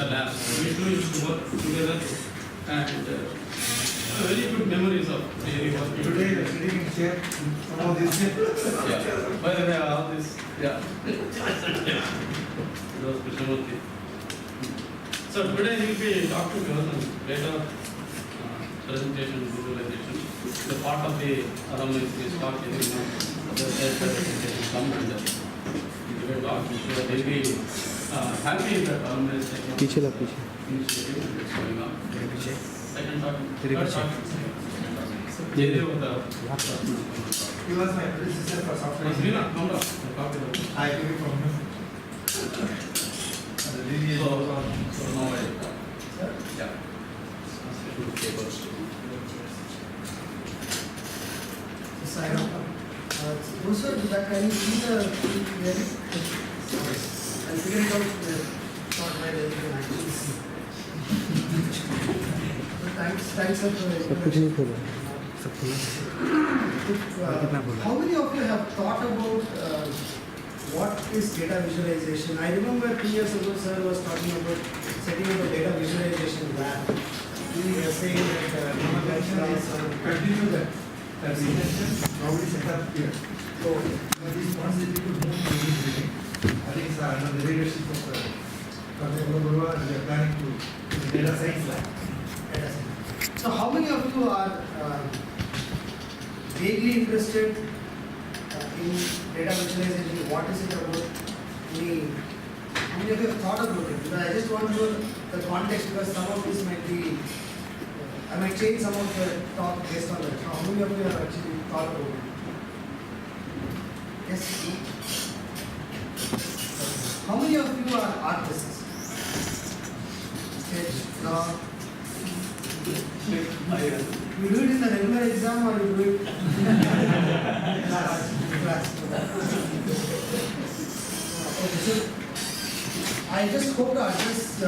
the lab. We two used to work together, and very good memories of really working. Today, the sitting in chair, some of these. Yeah. By the way, all this, yeah. Those Krishnamurti. So today he will be talking to us on data presentation, visualization. The part of the alumni is talk every month. The presentation come and he will talk. So they will be happy that alumni is taking initiative and it's going on. Second talk. Third talk. Jaydev the He was my predecessor for software. Rina, come down. I took it from him. And the lineage goes on. So now I, yeah. Also, that can you see the and figure it out not where you can actually see. Thanks how many of you have thought about what is data visualization? I remember 2 years ago, sir was talking about setting up a data visualization lab. He was saying that Continue that. That's the intention. Probably set up here. So, the responsibility to move to this building. I think it's under the leadership of Dr. Guru, and we are planning to the data science lab. So how many of you are vaguely interested in data visualization? What is it about? How many of you have thought about it? Because I just want to know the context, because some of this might be, I might change some of the talk based on that. How many of you have actually thought about it? Yes? How many of you are artists? Sketch, you do it in the regular exam or you do it in class? Okay, so I just hope the artists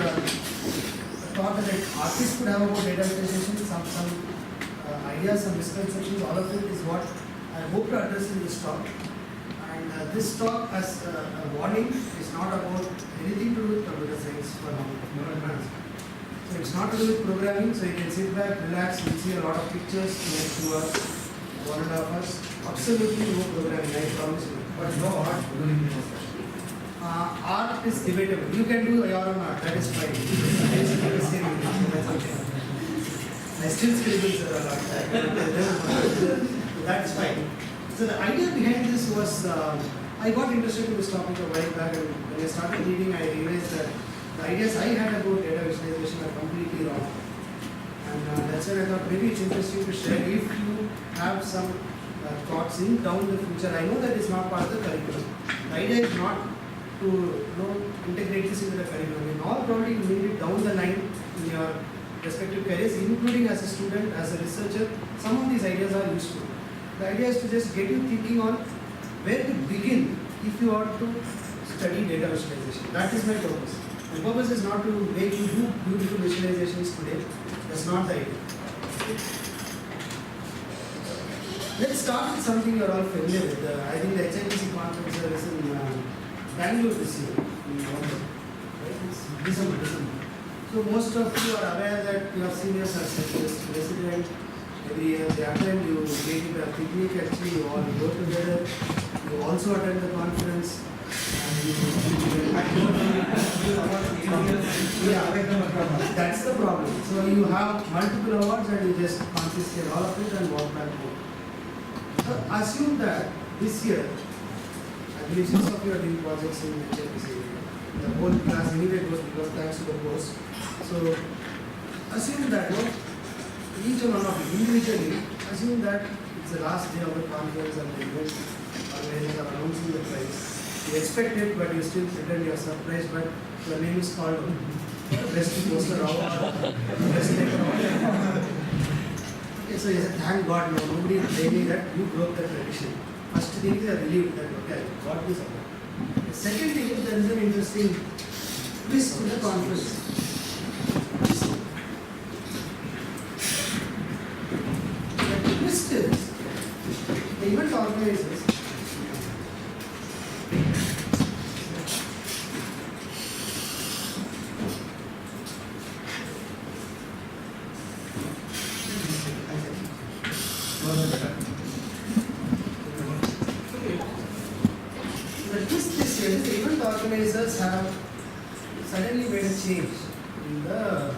thought that artists could have about data visualization, some ideas, some misconceptions, all of it is what I hope to address in this talk. And this talk as a warning is not about anything to do with computer science for now. So it's not to do with programming, so you can sit back, relax, you'll see a lot of pictures next to us, 1.5 hours. Absolutely no programming, I promise you. But no art, Art is debatable. You can do your own art, that is fine. That's okay. I still scribble a lot. That's fine. So the idea behind this was, I got interested in this topic a while back, and when I started reading, I realized that the ideas I had about data visualization are completely wrong. And that's why I thought maybe it's interesting to share if you have some thoughts in down the future. I know that it's not part of the curriculum. The idea is not to integrate this into the curriculum. In all probably you need it down the line in your respective careers, including as a student, as a researcher. Some of these ideas are useful. The idea is to just get you thinking on where to begin if you want to study data visualization. That is my purpose. My purpose is not to make you do beautiful visualizations today. That's not the idea. Let's start with something you're all familiar with. I think the HIPC conference is in Bangalore this year. Right? It's December. So most of you are aware that your seniors are resident. Every year they attend, you make it a picnic, actually you all go together. You also attend the conference. Yeah, that's the problem. So you have multiple awards and you just confiscate all of it and walk back home. So assume that this year, I believe 6 of you are doing projects in HIPC. The whole class anyway goes because thanks to the course. So assume that each one of you individually, assume that it's the last day of the conference and the event organizers are announcing the prize. You expect it, but you still pretend you are surprised, but your name is called best poster award, best award. Okay, so you say, thank God, no, nobody is blaming that you broke the tradition. First thing is they are relieved that okay, I got this award. The second thing is there is an interesting twist to the conference. The twist is the event organizers organizers have suddenly made a change in the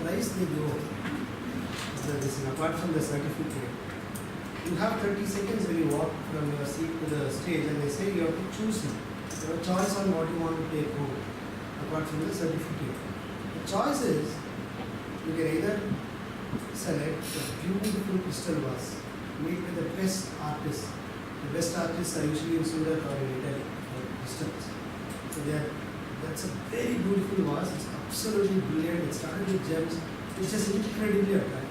price they give. Apart from the certificate, you have 30 seconds when you walk from your seat to the stage, and they say you have to choose now. You have a choice on what you want to take home, apart from the certificate. The choice is, you can either select a beautiful crystal vase made by the best artists. The best artists are usually in Surat or in Italy for crystals. So that's a very beautiful vase. It's absolutely brilliant. It's started with gems. It's just incredibly attractive.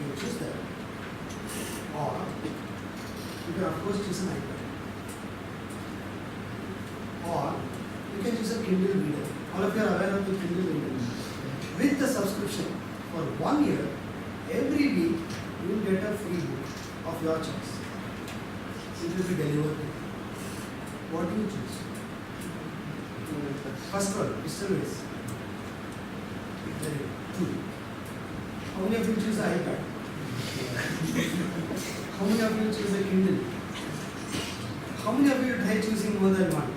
You can choose that. Or you can of course choose an iPad. Or you can choose a Kindle reader. All of you are aware of the Kindle reader. With the subscription for 1 year, every week you will get a free book of your choice. It will be delivered to you. What do you choose? First one, Mr. Lewis. Very good. Two. How many of you choose the iPad? How many of you choose the Kindle? How many of you try choosing more than one?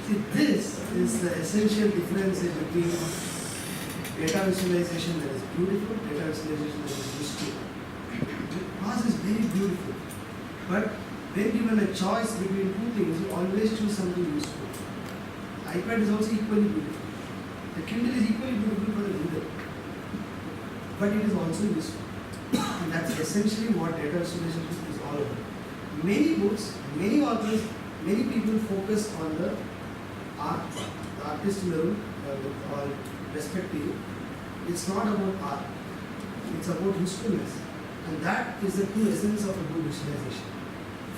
See, this is the essential difference between data visualization that is beautiful, data visualization that is useful. Class is very beautiful, but when given a choice between two things, you always choose something useful. iPad is also equally beautiful. The Kindle is equally beautiful for the reader, but it is also useful. And that's essentially what data visualization is all about. Many books, many authors, many people focus on the art part. The artist in the room, with all respect to you, it's not about art, it's about usefulness. And that is the true essence of a good visualization.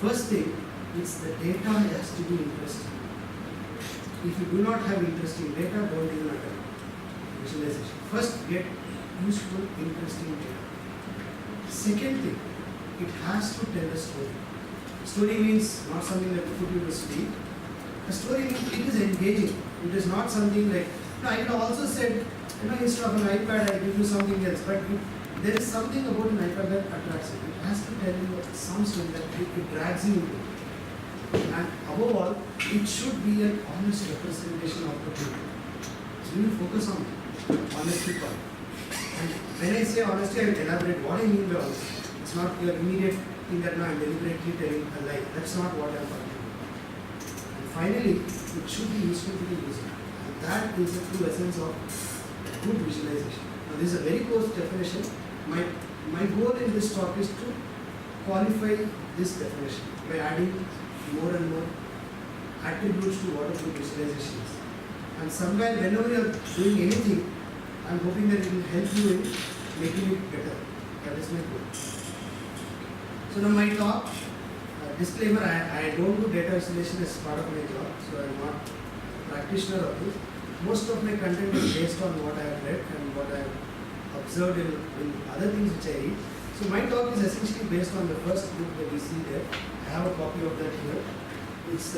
First thing, it's the data has to be interesting. If you do not have interesting data, don't even attempt visualization. First, get useful, interesting data. Second thing, it has to tell a story. Story means not something that will put you to sleep. A story means it is engaging. It is not something like, I could have also said, instead of an iPad, I give you something else. But there is something about an iPad that attracts you. It has to tell you some story that it drags you into. And above all, it should be an honest representation of the people. So you focus on honesty part. And when I say honesty, I will elaborate what I mean by honesty. It's not your immediate thing that I'm deliberately telling a lie. That's not what I'm talking about. And finally, it should be useful to the user. And that is the true essence of good visualization. Now, this is a very close definition. My goal in this talk is to qualify this definition by adding more and more attributes to what a good visualization is. And somewhere, whenever you are doing anything, I'm hoping that it will help you in making it better. That is my goal. So now my talk, disclaimer, I don't do data visualization as part of my job, so I'm not a practitioner of this. Most of my content is based on what I have read and what I have observed in other things which I read. So my talk is essentially based on the first book that we see there. I have a copy of that here. It's I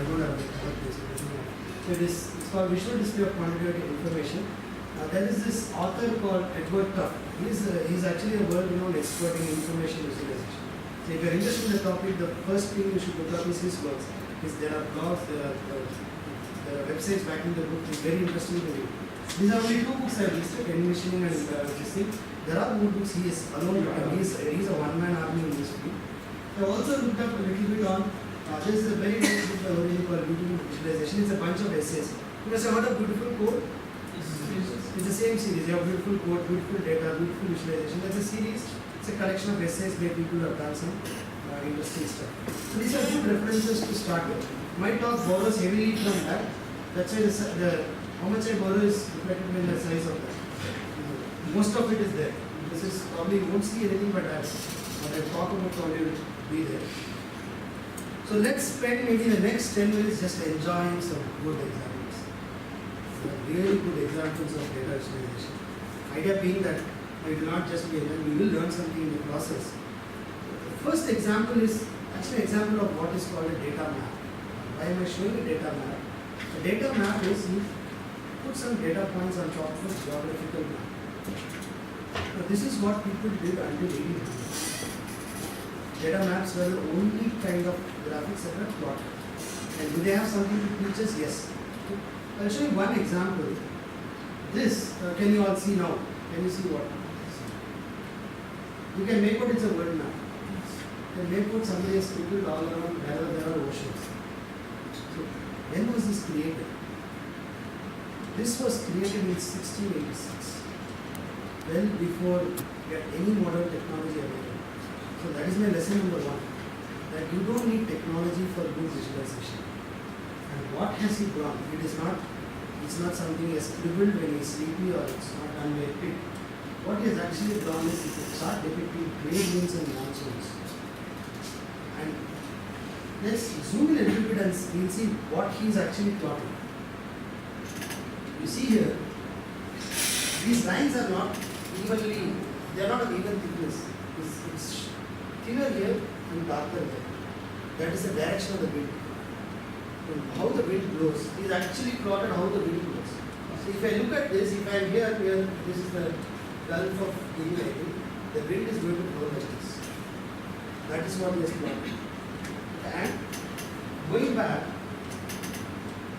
don't have this. So it's called Visual Display of Quantitative Information. There is this author called Edward Tuff. He's actually a world-renowned expert in information visualization. So if you're interested in the topic, the first thing you should look up is his works. There are blogs, there are websites backing the book. It's very interesting to read. These are only two books I've listed, Envisioning and this thing. There are more books. He is alone. He's a one-man army in this field. I also looked up a little bit on, this is a very nice book called Beautiful Visualization. It's a bunch of essays. You must have heard of Beautiful Code? It's the same series. You have Beautiful Code, Beautiful Data, Beautiful Visualization. That's a series. It's a collection of essays where people have done some interesting stuff. So these are good references to start with. My talk borrows heavily from that. That's why how much I borrow is reflected in the size of that. Most of it is there. This is probably, you won't see anything but what I talk about probably will be there. So let's spend maybe the next 10 minutes just enjoying some good examples. Really good examples of data visualization. Idea being that it will not just be we will learn something in the process. The first example is actually an example of what is called a data map. Why am I showing a data map? A data map is you put some data points on top of a geographical map. Now, this is what people did until 1800. Data maps were the only kind of graphics that were plotted. And do they have something to teach us? Yes. I'll show you one example. This, can you all see now? Can you see what? You can make out it's a world map. You can make out somebody has scribbled all around wherever there are oceans. So, when was this created? This was created in 1686, well before we had any modern technology available. So that is my lesson number one, that you don't need technology for good visualization. And what has he drawn? It's not something he has scribbled when he's sleepy, or it's not done by a pig. What he has actually drawn is a chart depicting trade winds and monsoons. And let's zoom in a little bit and we'll see what he's actually plotting. You see here, these lines are not evenly, they are not of even thickness. It's thinner here and darker there. That is the direction of the wind. And how the wind blows. He is actually plotted how the wind blows. So if I look at this, if I am here, this is the Gulf of Guinea, the wind is going to blow like this. That is what he has plotted. And going back,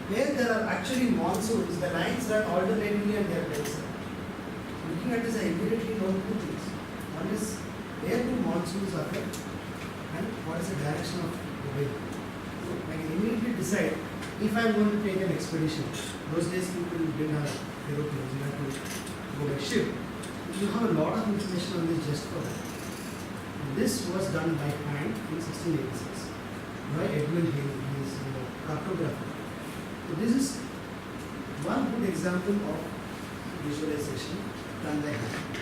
where there are actually monsoons, the lines run alternatively and they are denser. Looking at this, I immediately know two things. One is where do monsoons occur and what is the direction of the wind. So I can immediately decide if I am going to take an expedition. Those days people didn't have aeroplanes, you had to go by ship. You have a lot of information on this just for that. And this was done by hand in 1686 by Edwin Hale, he is a cartographer. So this is one good example of visualization done by hand.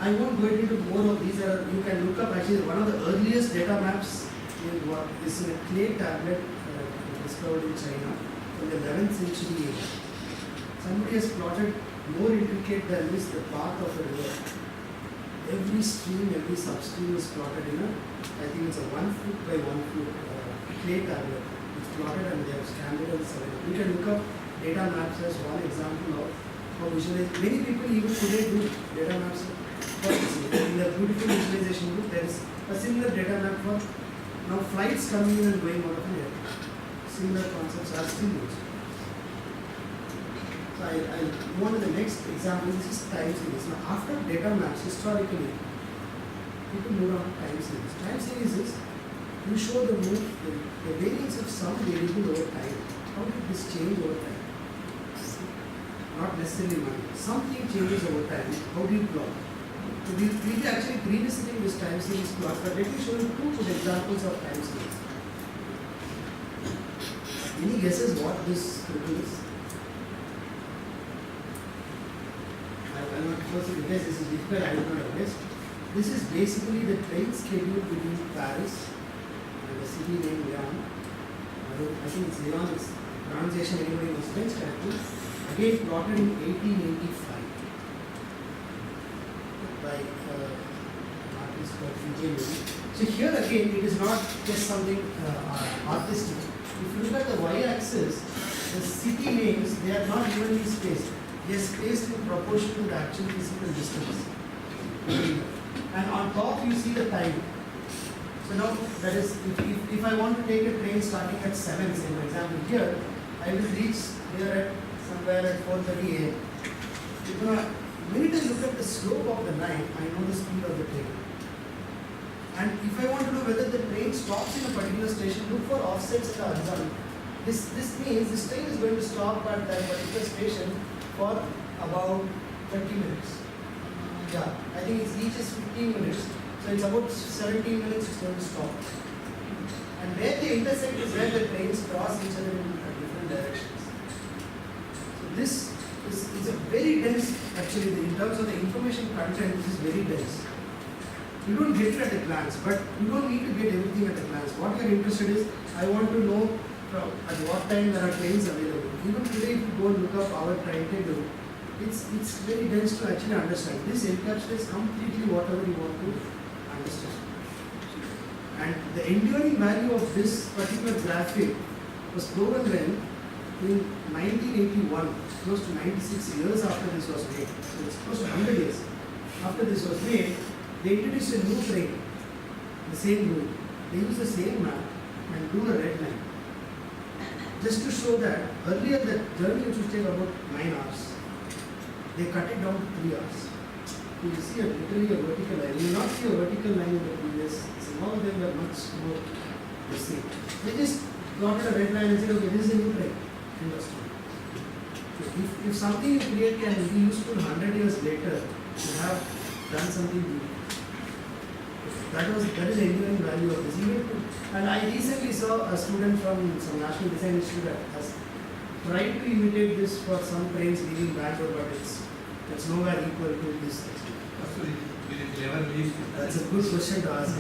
I won't go into more of these. You can look up actually one of the earliest data maps is in a clay tablet discovered in China from the 11th century age. Somebody has plotted more intricate than this the path of a river. Every stream, every substream is plotted in I think it's a 1 foot by 1 foot clay tablet. It's plotted and they have scanned it and surveyed. You can look up data maps as one example of how visualize. Many people even today do data maps. In the beautiful visualization book, there is a similar data map for now flights coming in and going out of an airport. Similar concepts are still used. So I'll move on to the next example. This is time series. Now, after data maps, historically, people move on to time series. Time series is you show the variance of some variable over time. How did this change over time? Not necessarily money. Something changes over time. How do you plot? So we'll be actually revisiting this time series plot, but let me show you two good examples of time series. Any guesses what this scribble is? I will not first guess, this is difficult, I will not guess. This is basically the train schedule between Paris and the city named Lyon. I think it's Lyon, it's pronunciation anybody was French character. Again plotted in 1885 by artist called Fiji. So here again it is not just something artistic. If you look at the y-axis, the city names, they are not evenly spaced. They are spaced in proportion to the actual physical distance. And on top you see the time. So now that is, if I want to take a train starting at 7, say for example here, I will reach here at somewhere at 4:30 a.m. The minute I look at the slope of the line, I know the speed of the train. And if I want to know whether the train stops in a particular station, look for offsets in the horizon. This means this train is going to stop at that particular station for about 30 minutes. Yeah, I think it reaches 15 minutes. So it's about 17 minutes it's going to stop. And where they intersect is where the trains cross each other in different directions. So this is a very dense, actually in terms of the information content, this is very dense. You don't get it at a glance, but you don't need to get everything at a glance. What you are interested is, I want to know at what time there are trains available. Even today, if you go and look up our timetable, it's very dense to actually understand. This encapsulates completely whatever you want to understand. And the enduring value of this particular graphic was proven when in 1981, close to 96 years after this was made. So it's close to 100 years after this was made. They introduced a new train, the same rule. They use the same map and do a red line. Just to show that earlier the journey which would take about 9 hours, they cut it down to 3 hours. You will see literally a vertical line. You will not see a vertical line in the previous. Some of them were much more the same. They just plotted a red line and said, okay, this is a new train. End of story. If something you create can be useful 100 years later, you have done something new. That is the enduring value of this. And I recently saw a student from some National Design Institute that has tried to imitate this for some trains leaving Bangalore, but it's nowhere equal to this. Actually, will it ever leave? That's a good question to ask.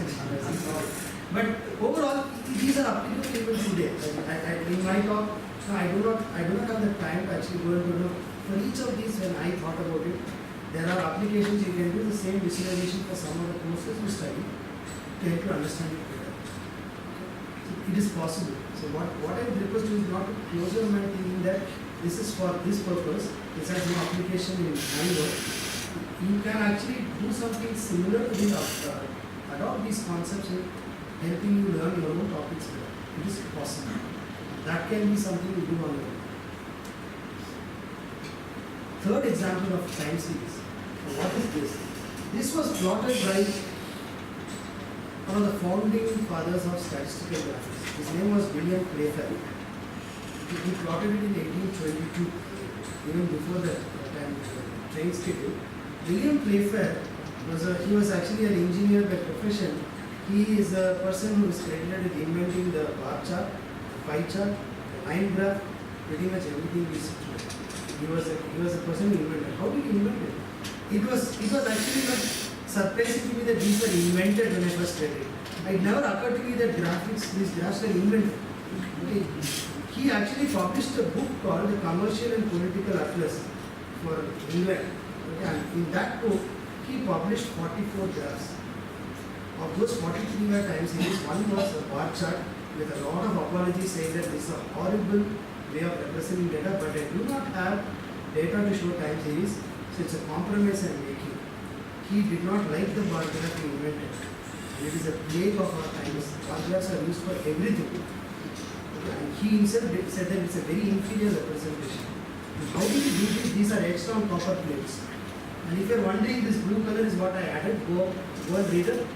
But overall, these are applicable even today. In my talk, I do not have the time to actually go into know. For each of these, when I thought about it, there are applications you can do the same visualization for some of the courses you study to help you understand it better. So it is possible. So what I would request you is not to close your mind thinking that this is for this purpose, this has no application in Bangalore. You can actually do something similar to this adopt these concepts in helping you learn your own topics better. It is possible. That can be something you do on your own. Third example of time series. So what is this? This was plotted by one of the founding fathers of statistical graphics. His name was William Playfair. He plotted it in 1822, even before the train schedule. William Playfair was actually an engineer by profession. He is a person who is credited with inventing the bar chart, the pie chart, the line graph, pretty much everything we see today. He was a person who invented. How did he invent it? It was actually not surprising to me that these were invented when I first read it. It never occurred to me that these graphs were invented. Okay. He actually published a book called The Commercial and Political Atlas for England. Okay. And in that book, he published 44 graphs. Of those 43 were time series, one was a bar chart with a lot of apologies saying that this is a horrible way of representing data, but I do not have data to show time series, so it's a compromise I'm making. He did not like the bar graph he invented. It is a plague of our times. Bar graphs are used for everything. And he himself said that it's a very inferior representation. And how do we do this? These are etched on copper plates. And if you're wondering, this blue color is what I added, go and read it.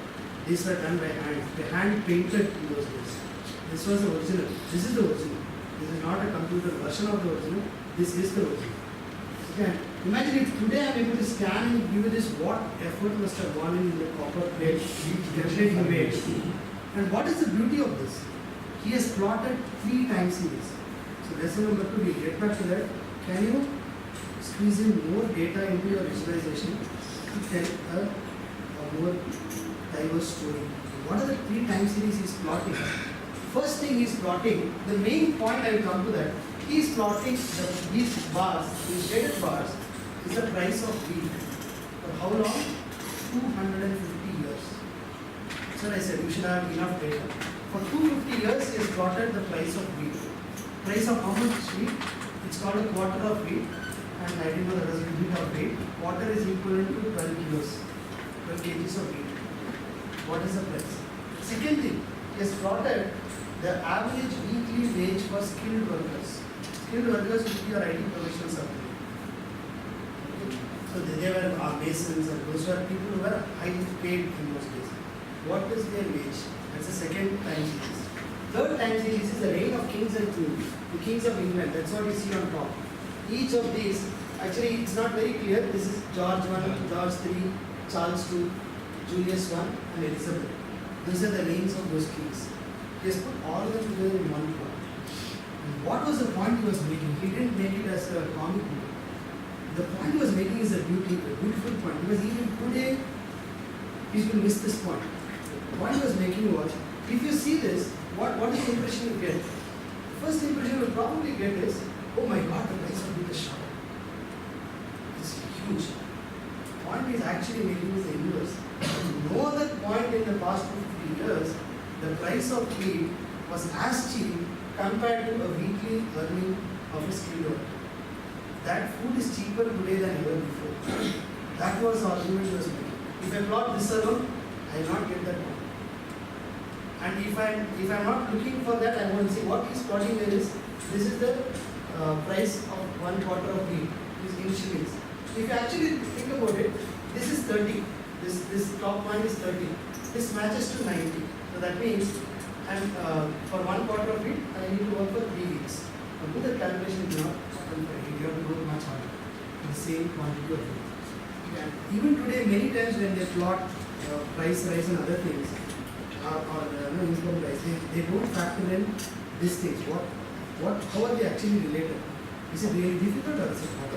These were done by hand. They hand painted in those days. This was the original. This is the original. This is not a computer version of the original. This is the original. Okay. Imagine if today I am able to scan and give you this, what effort must have gone in the copper plate, definitely made. And what is the beauty of this? He has plotted 3 time series. So lesson number 2, we get back to that. Can you squeeze in more data into your visualization to tell a more diverse story? What are the 3 time series he is plotting? First thing he is plotting, the main point I will come to that, he is plotting these bars, these shaded bars, is the price of wheat. For how long? 250 years. So I said, you should have enough data. For 250 years, he has plotted the price of wheat. Price of how much wheat? It's called a quarter of wheat. And I didn't know that was a unit of weight. Quarter is equivalent to 12 kilos, 12 kgs of wheat. What is the price? Second thing, he has plotted the average weekly wage for skilled workers. Skilled workers would be your IT professionals out there. So they were masons and those were people who were highly paid in those days. What is their wage? That's the second time series. Third time series is the reign of kings and queens. The kings of England, that's what you see on top. Each of these, actually it's not very clear. This is George I, George III, Charles II, Julius I and Elizabeth. Those are the reigns of those kings. He has put all of them together in one plot. What was the point he was making? He didn't make it as a comic book. The point he was making is a beautiful point, because even today people miss this point. The point he was making was, if you see this, what is the impression you get? The first impression you will probably get is, oh my God, the price of wheat is shot. It's huge. The point he's actually making is the inverse. No other point in the past 50 years, the price of wheat was as cheap compared to a weekly earning of a skilled worker. that food is cheaper today than ever before. That was the argument was made. If I plot this alone, I will not get that one. And if I'm not looking for that, I want to see what is plotting there is. This is the price of 1 quarter of wheat. This initially is. If you actually think about it, this is 30. This top one is 30. This matches to 90. So that means for 1 quarter of wheat, I need to work for 3 weeks. Now do the calculation is not happen for you have to go much harder. The same quantity of wheat. And even today, many times when they plot price rise and other things, or income rise, they don't factor in these things. How are they actually related? Is it really difficult or is it hard?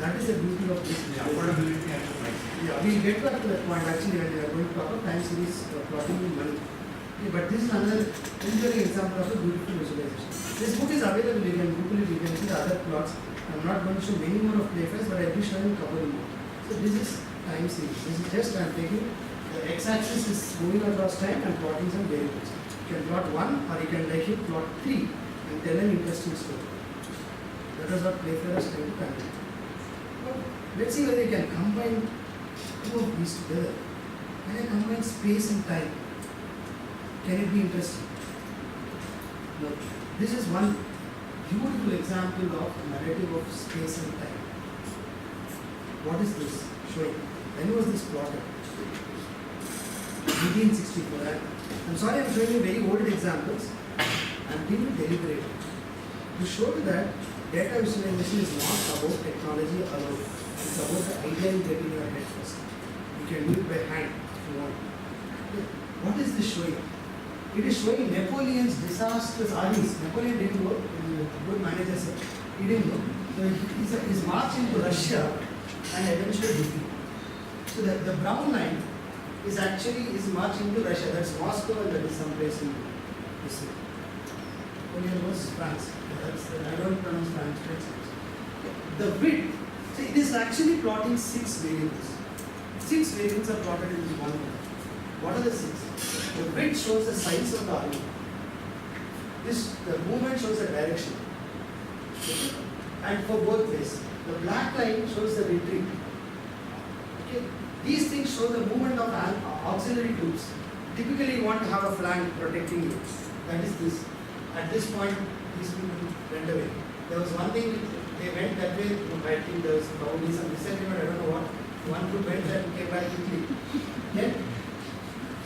That is the beauty of this. Affordability and the price. Yeah, we'll get back to that point actually when we are going to talk about time series plotting in money. Okay, but this is another interesting example of a beautiful visualization. This book is available, you can Google it, you can see the other plots. I'm not going to show many more of playfiles, but I'll be showing a couple more. So this is time series. This is just I'm taking the x-axis is moving across time and plotting some variables. You can plot 1 or you can like it plot 3 and tell an interesting story. That is what playfiles is trying to convey. Let's see whether you can combine two of these together. Can I combine space and time? Can it be interesting? No. This is one beautiful example of a narrative of space and time. What is this showing? When was this plotted? 1864. I'm sorry I'm showing you very old examples. I'm being deliberate. To show you that data visualization is not about technology alone. It's about the idea you get in your head first. You can do it by hand if you want. What is this showing? It is showing Napoleon's disastrous armies. Napoleon didn't work, good manager said. He didn't work. So his march into Russia and eventually defeat. So the brown line is actually his march into Russia. That's Moscow and that is some place in this. Napoleon was France. I don't pronounce French. The width, see, it is actually plotting 6 variables. 6 variables are plotted in this one line. What are the 6? The width shows the size of the army. The movement shows the direction. Okay? And for both ways. The black line shows the retreat. Okay? These things show the movement of auxiliary troops. Typically you want to have a flank protecting you. That is this. At this point, these people went away. There was one thing, they went that way, I think there was probably some disagreement, I don't know what. One group went there and came back quickly. Then,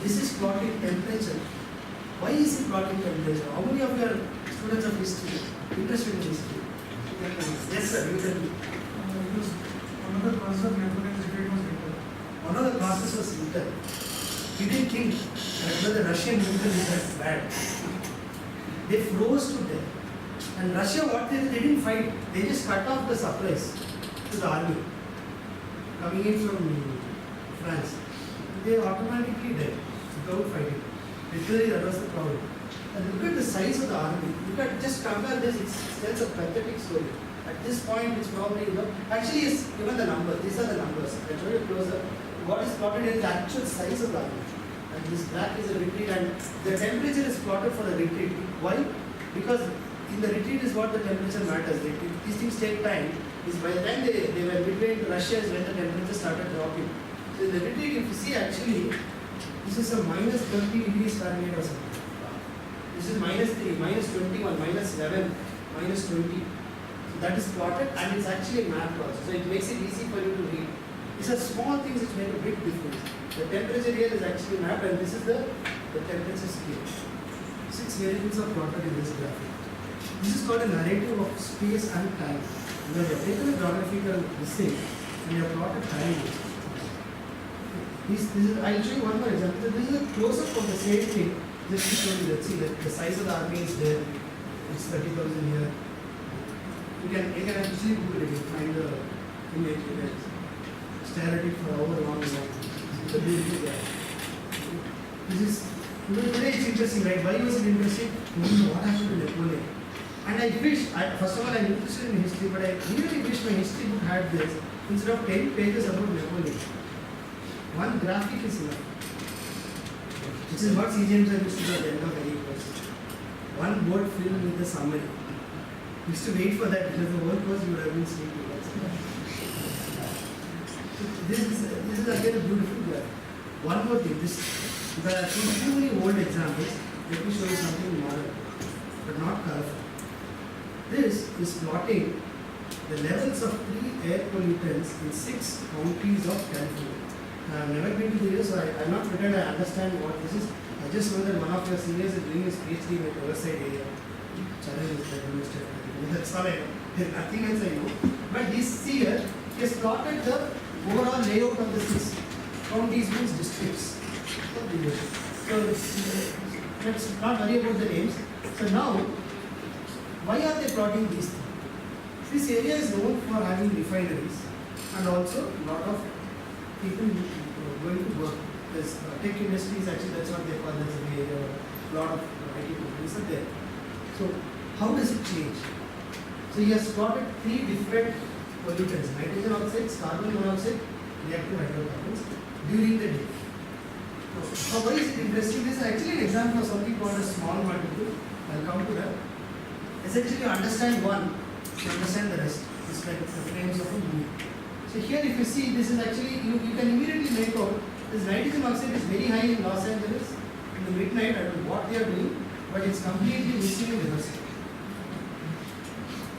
this is plotting temperature. Why is it plotting temperature? How many of you are students of history, interested in history? Yes sir, you can. Because one of the causes of Napoleon's defeat was winter. One of the causes was winter. He didn't think that the Russian winter is that bad. They froze to death. And Russia, what they did, they didn't fight. They just cut off the supplies to the army coming in from France. They automatically died without fighting. Literally, that was the problem. And look at the size of the army. Look at, just compare this. It tells a pathetic story. At this point, it's probably, actually, it's given the numbers. These are the numbers. I'll show you closer. What is plotted is the actual size of the army. And this black is a retreat, and the temperature is plotted for the retreat. Why? Because in the retreat is what the temperature matters. These things take time. Is by the time they were midway into Russia is when the temperature started dropping. So in the retreat, if you see actually, this is a minus 30 degrees Fahrenheit or something. This is minus 3, minus 21, minus 11, minus 20. So that is plotted and it's actually mapped also. So it makes it easy for you to read. These are small things which make a big difference. The temperature here is actually mapped and this is the temperature scale. 6 variables are plotted in this graphic. This is called a narrative of space and time. You have taken a geographical thing and you have plotted time. I'll show you one more example. This is a close-up of the same thing. Just to show you that, see that the size of the army is there. It's 30,000 here. You can actually Google it. You find the image. You can stare at it for however long you want. The beauty there. This is today it's interesting, right? Why was it interesting? What happened to Napoleon? And I wish, first of all, I'm interested in history, but I really wish my history book had this instead of 10 pages about Napoleon. One graphic is enough. Which is what CGMs are used to do at the end of any course. One board filled with the summary. Used to wait for that because the whole course you would have been sleeping. This is again a beautiful graph. One more thing, there are too many old examples. Let me show you something modern, but not colorful. This is plotting the levels of 3 air pollutants in 6 counties of California. Now, I've never been to the US, so I'm not pretend I understand what this is. I just know that one of your seniors is doing his PhD in the Riverside area. Challenge is the University of California. That's all I know. There's nothing else I know. But this here, he has plotted the overall layout of the 6 counties means districts of the US. So let's not worry about the names. So now, why are they plotting these things? This area is known for having refineries and also a lot of people going to work. There's tech industries, actually that's what they call this area. A lot of IT companies are there. So how does it change? So he has plotted 3 different pollutants: nitrogen oxides, carbon monoxide, reactive hydrocarbons during the day. So why is it interesting? This is actually an example of something called a small multiple. I'll come to that. Essentially, you understand one, you understand the rest. It's like the frames of a movie. So here, if you see, this is actually, you can immediately make out this nitrogen oxide is very high in Los Angeles in the midnight. I don't know what they are doing, but it's completely missing in Riverside.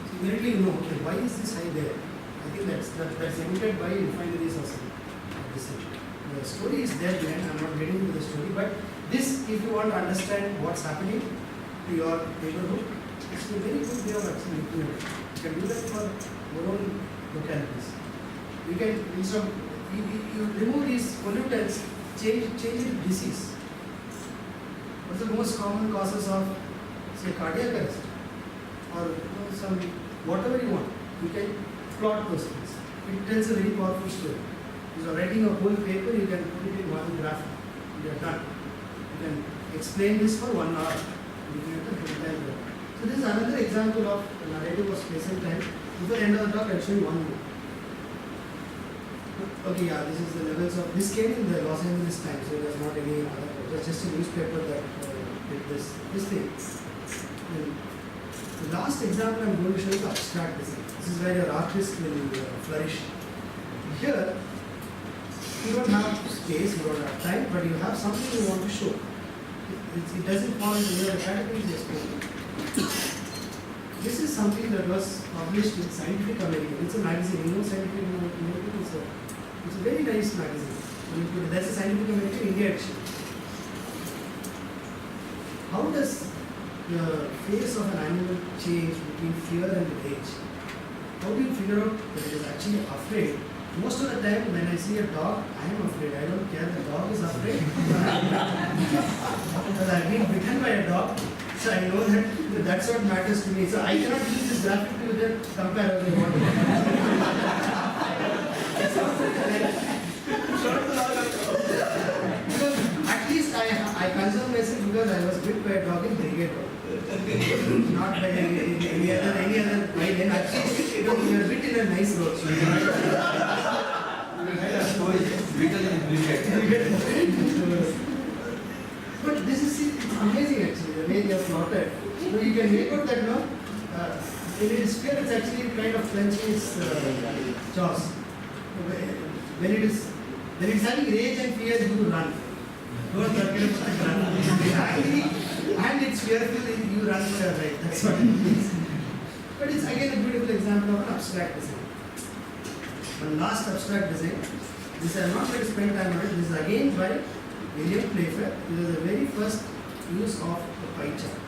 So immediately you know, okay, why is this high there? I think that's emitted by refineries or something. The story is there behind. I'm not getting into the story, but this, if you want to understand what's happening to your neighborhood, it's a very good way of actually doing it. You can do that for your own localities. You can, instead of, you remove these pollutants, change it to disease. What's the most common causes of, say, cardiac arrest? Or some, whatever you want. You can plot those things. It tells a very powerful story. You are writing a whole paper, you can put it in one graph. You are done. You can explain this for 1 hour. You can have the entire graph. So this is another example of a narrative of space and time. Before the end of the talk, I'll show you one more. Okay, yeah, this is the levels of, this came in the Los Angeles Times, so there's not any other, it was just a newspaper that did this thing. And the last example I'm going to show is abstract design. This is where your artist will flourish. Here, you don't have space, you don't have time, but you have something you want to show. It doesn't fall into any of the categories you're supposed to. This is something that was published in Scientific American. It's a magazine, you know Scientific American, it's a very nice magazine. That's a Scientific American India edition. How does the face of an animal change between fear and rage? How do you figure out that it is actually afraid? Most of the time when I see a dog, I am afraid. I don't care, the dog is afraid. Because I've been bitten by a dog, so I know that that's what matters to me. So I cannot use this graphic to then compare with what. Because at least I conserve myself because I was bit by a dog in Brigade Road. Not by any other by then. Actually, you are bit in a nice road. But this is amazing actually, the way they are plotted. So you can make out that now, when it is fear, it's actually kind of clenching its jaws. When it is having rage and fear, you run. Don't forget about run. Angry and it's fearful, you run for your life. That's what it means. But it's again a beautiful example of an abstract design. One last abstract design. This I am not going to spend time on it. This is again by William Playfair. This is the very first use of the pie chart.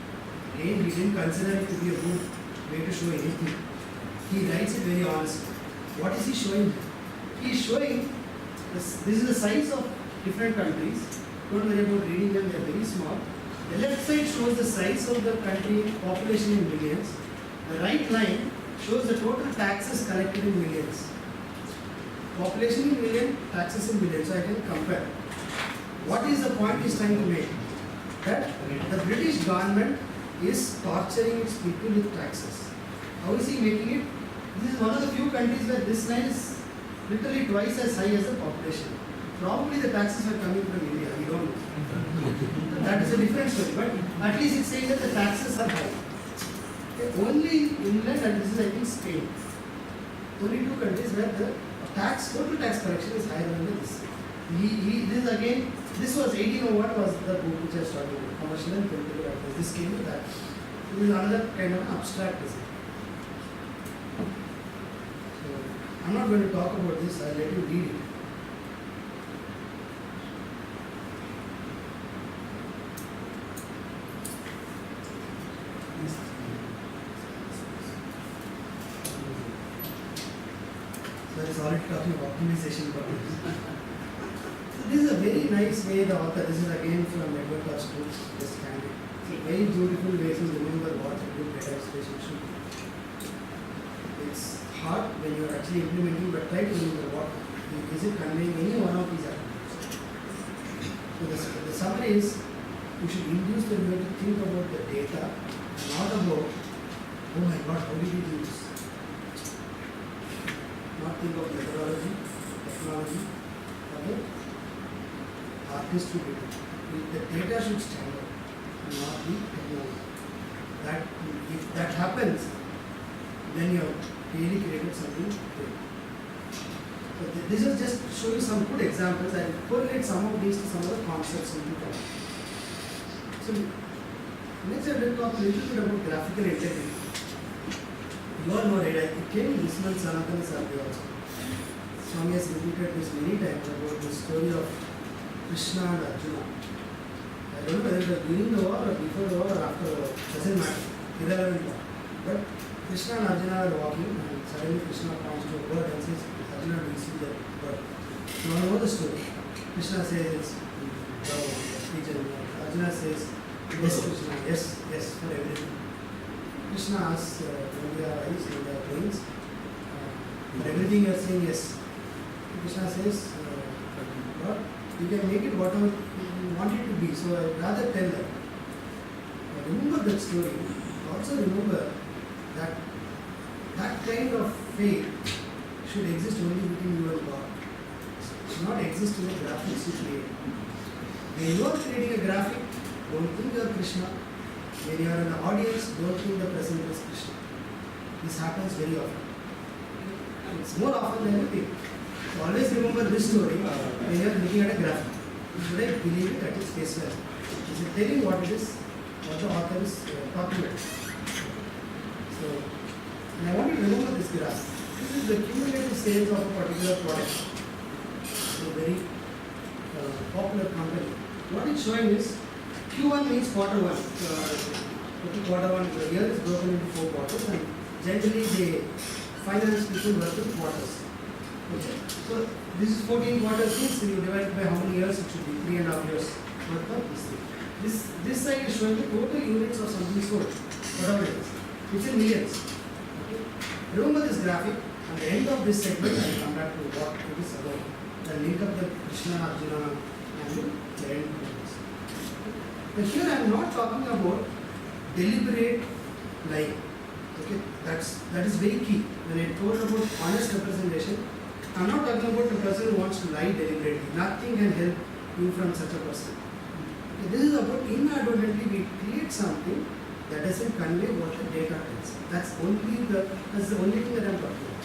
Again, he didn't consider it to be a good way to show anything. He writes it very honestly. What is he showing? He is showing this is the size of different countries. Don't worry about reading them, they are very small. The left side shows the size of the country, population in millions. The right line shows the total taxes collected in millions. Population in million, taxes in millions. So I can compare. What is the point he's trying to make? That the British government is torturing its people with taxes. How is he making it? This is one of the few countries where this line is literally twice as high as the population. Probably the taxes were coming from India, we don't know. That is a different story, but at least it's saying that the taxes are high. Only England and this is I think Spain. Only two countries where the total tax collection is higher than this. This again, this was 1801 was the book which I started with, commercial and political affairs. This came with that. This is another kind of abstract design. So, I'm not going to talk about this, I'll let you read it. So it's already talking about optimization problems. So this is a very nice way the author, this is again from Edward Clark's book, just candid. It's a very beautiful way to remember what a good data exploration should be. It's hard when you're actually implementing, but try to remember what is it conveying any one of these attributes. So the summary is you should induce the viewer to think about the data, not about, oh my god, how did we do this? Not think of methodology, technology, okay? Artist to do it. The data should stand out, not the technology. That if that happens, then you have really created something great. So this is just to show you some good examples and correlate some of these to some of the concepts in the talk. So next I will talk a little bit about graphical integrity. You all know, right? It came in this month's Sanatana Survey also. Swami has repeated this many times about the story of Krishna and Arjuna. I don't know whether it was during the war or before the war or after the war. Doesn't matter. Irrelevant war. But Krishna and Arjuna are walking and suddenly Krishna points to a bird and says, Arjuna, do you see that bird? You all know the story. Krishna says, Arjuna says, yes Krishna, yes for everything. Krishna asks, when they are eyes, when they are brains, everything you are saying yes. Krishna says, God, you can make it whatever you want it to be, so I would rather tell that. Remember that story. Also remember that that kind of faith should exist only between you and God. It should not exist in the graphics you create. When you are creating a graphic, don't think you are Krishna. When you are in the audience, don't think the presenter is Krishna. This happens very often. It's more often than you think. So always remember this story when you are looking at a graphic. Should I believe it at its face value? Is it telling what it is, what the author is talking about? So, and I want you to remember this graph. This is the cumulative sales of a particular product. A very popular company. What it's showing is Q1 means quarter one. Quarter one, the year is broken into 4 quarters, and generally they finance people work with quarters. Okay. So this is 14 quarters, means you divide by how many years, it should be 3.5 years worth of this thing. This side is showing the total units of something sold, whatever it is. It's in millions. Okay. Remember this graphic. At the end of this segment, I will come back to what it is about. I will link up the Krishna, Arjuna, and the end of this. But here I am not talking about deliberate lying. Okay, that is very key. When I told about honest representation, I am not talking about the person who wants to lie deliberately. Nothing can help you from such a person. Okay, this is about inadvertently we create something that doesn't convey what the data tells. That's the only thing that I am talking about.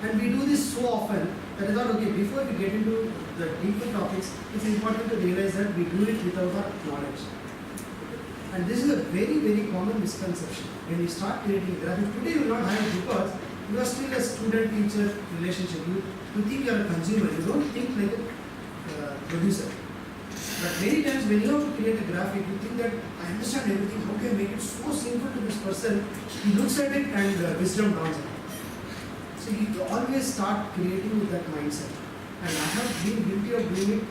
And we do this so often that I thought, okay, before we get into the deeper topics, it's important to realize that we do it without our knowledge. And this is a very, very common misconception. When you start creating a graphic, today you will not have it because you are still a student-teacher relationship. You think you are a consumer, you don't think like a producer. But many times when you have to create a graphic, you think that I understand everything, how can I make it so simple to this person? He looks at it and wisdom dawns on him. So you always start creating with that mindset. And I have been guilty of doing it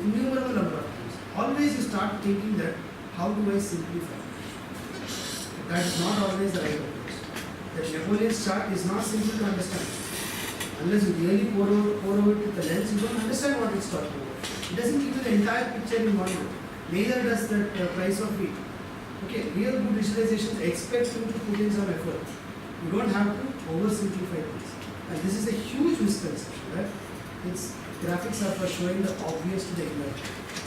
innumerable number of times. Always you start thinking that, how do I simplify? That is not always the right approach. The Napoleon's chart is not simple to understand. Unless you really pour over it with the lens, you don't understand what it's talking about. It doesn't give you the entire picture in one go. Neither does the price of wheat. Okay, real good visualizations expect you to put in some effort. You don't have to oversimplify things. And this is a huge misconception, right? It's graphics are for showing the obvious to the ignorant.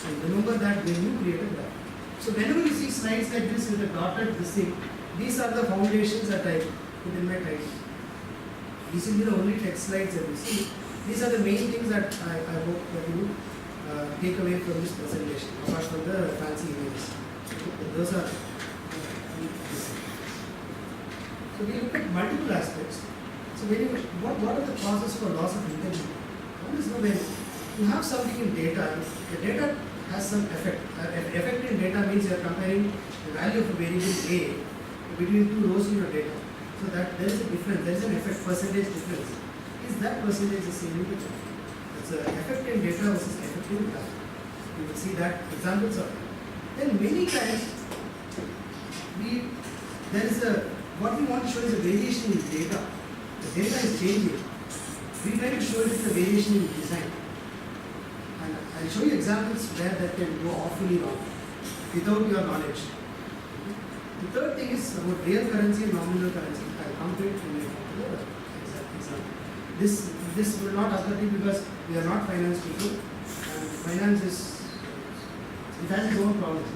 And remember that when you create a graphic. So whenever you see slides like this with a dotted this thing, these are the foundations that I put in my title. These will be the only text slides that you see. These are the main things that I hope that you take away from this presentation, apart from the fancy images. Those are. So we look at multiple aspects. So what are the causes for loss of integrity? One is when you have something in data, the data has some effect. Effect in data means you are comparing the value of a variable A between two rows in your data. So that there is a difference, there is an effect, percentage difference. Is that percentage the same? It's an effect in data versus effect in graph. You will see that examples of it. Then many times what we want to show is a variation in data. The data is changing. We try to show it as a variation in design. And I'll show you examples where that can go awfully wrong without your knowledge. The third thing is about real currency and nominal currency. I'll come to it in a particular example. This will not occur to you because we are not finance people, and finance it has its own problems.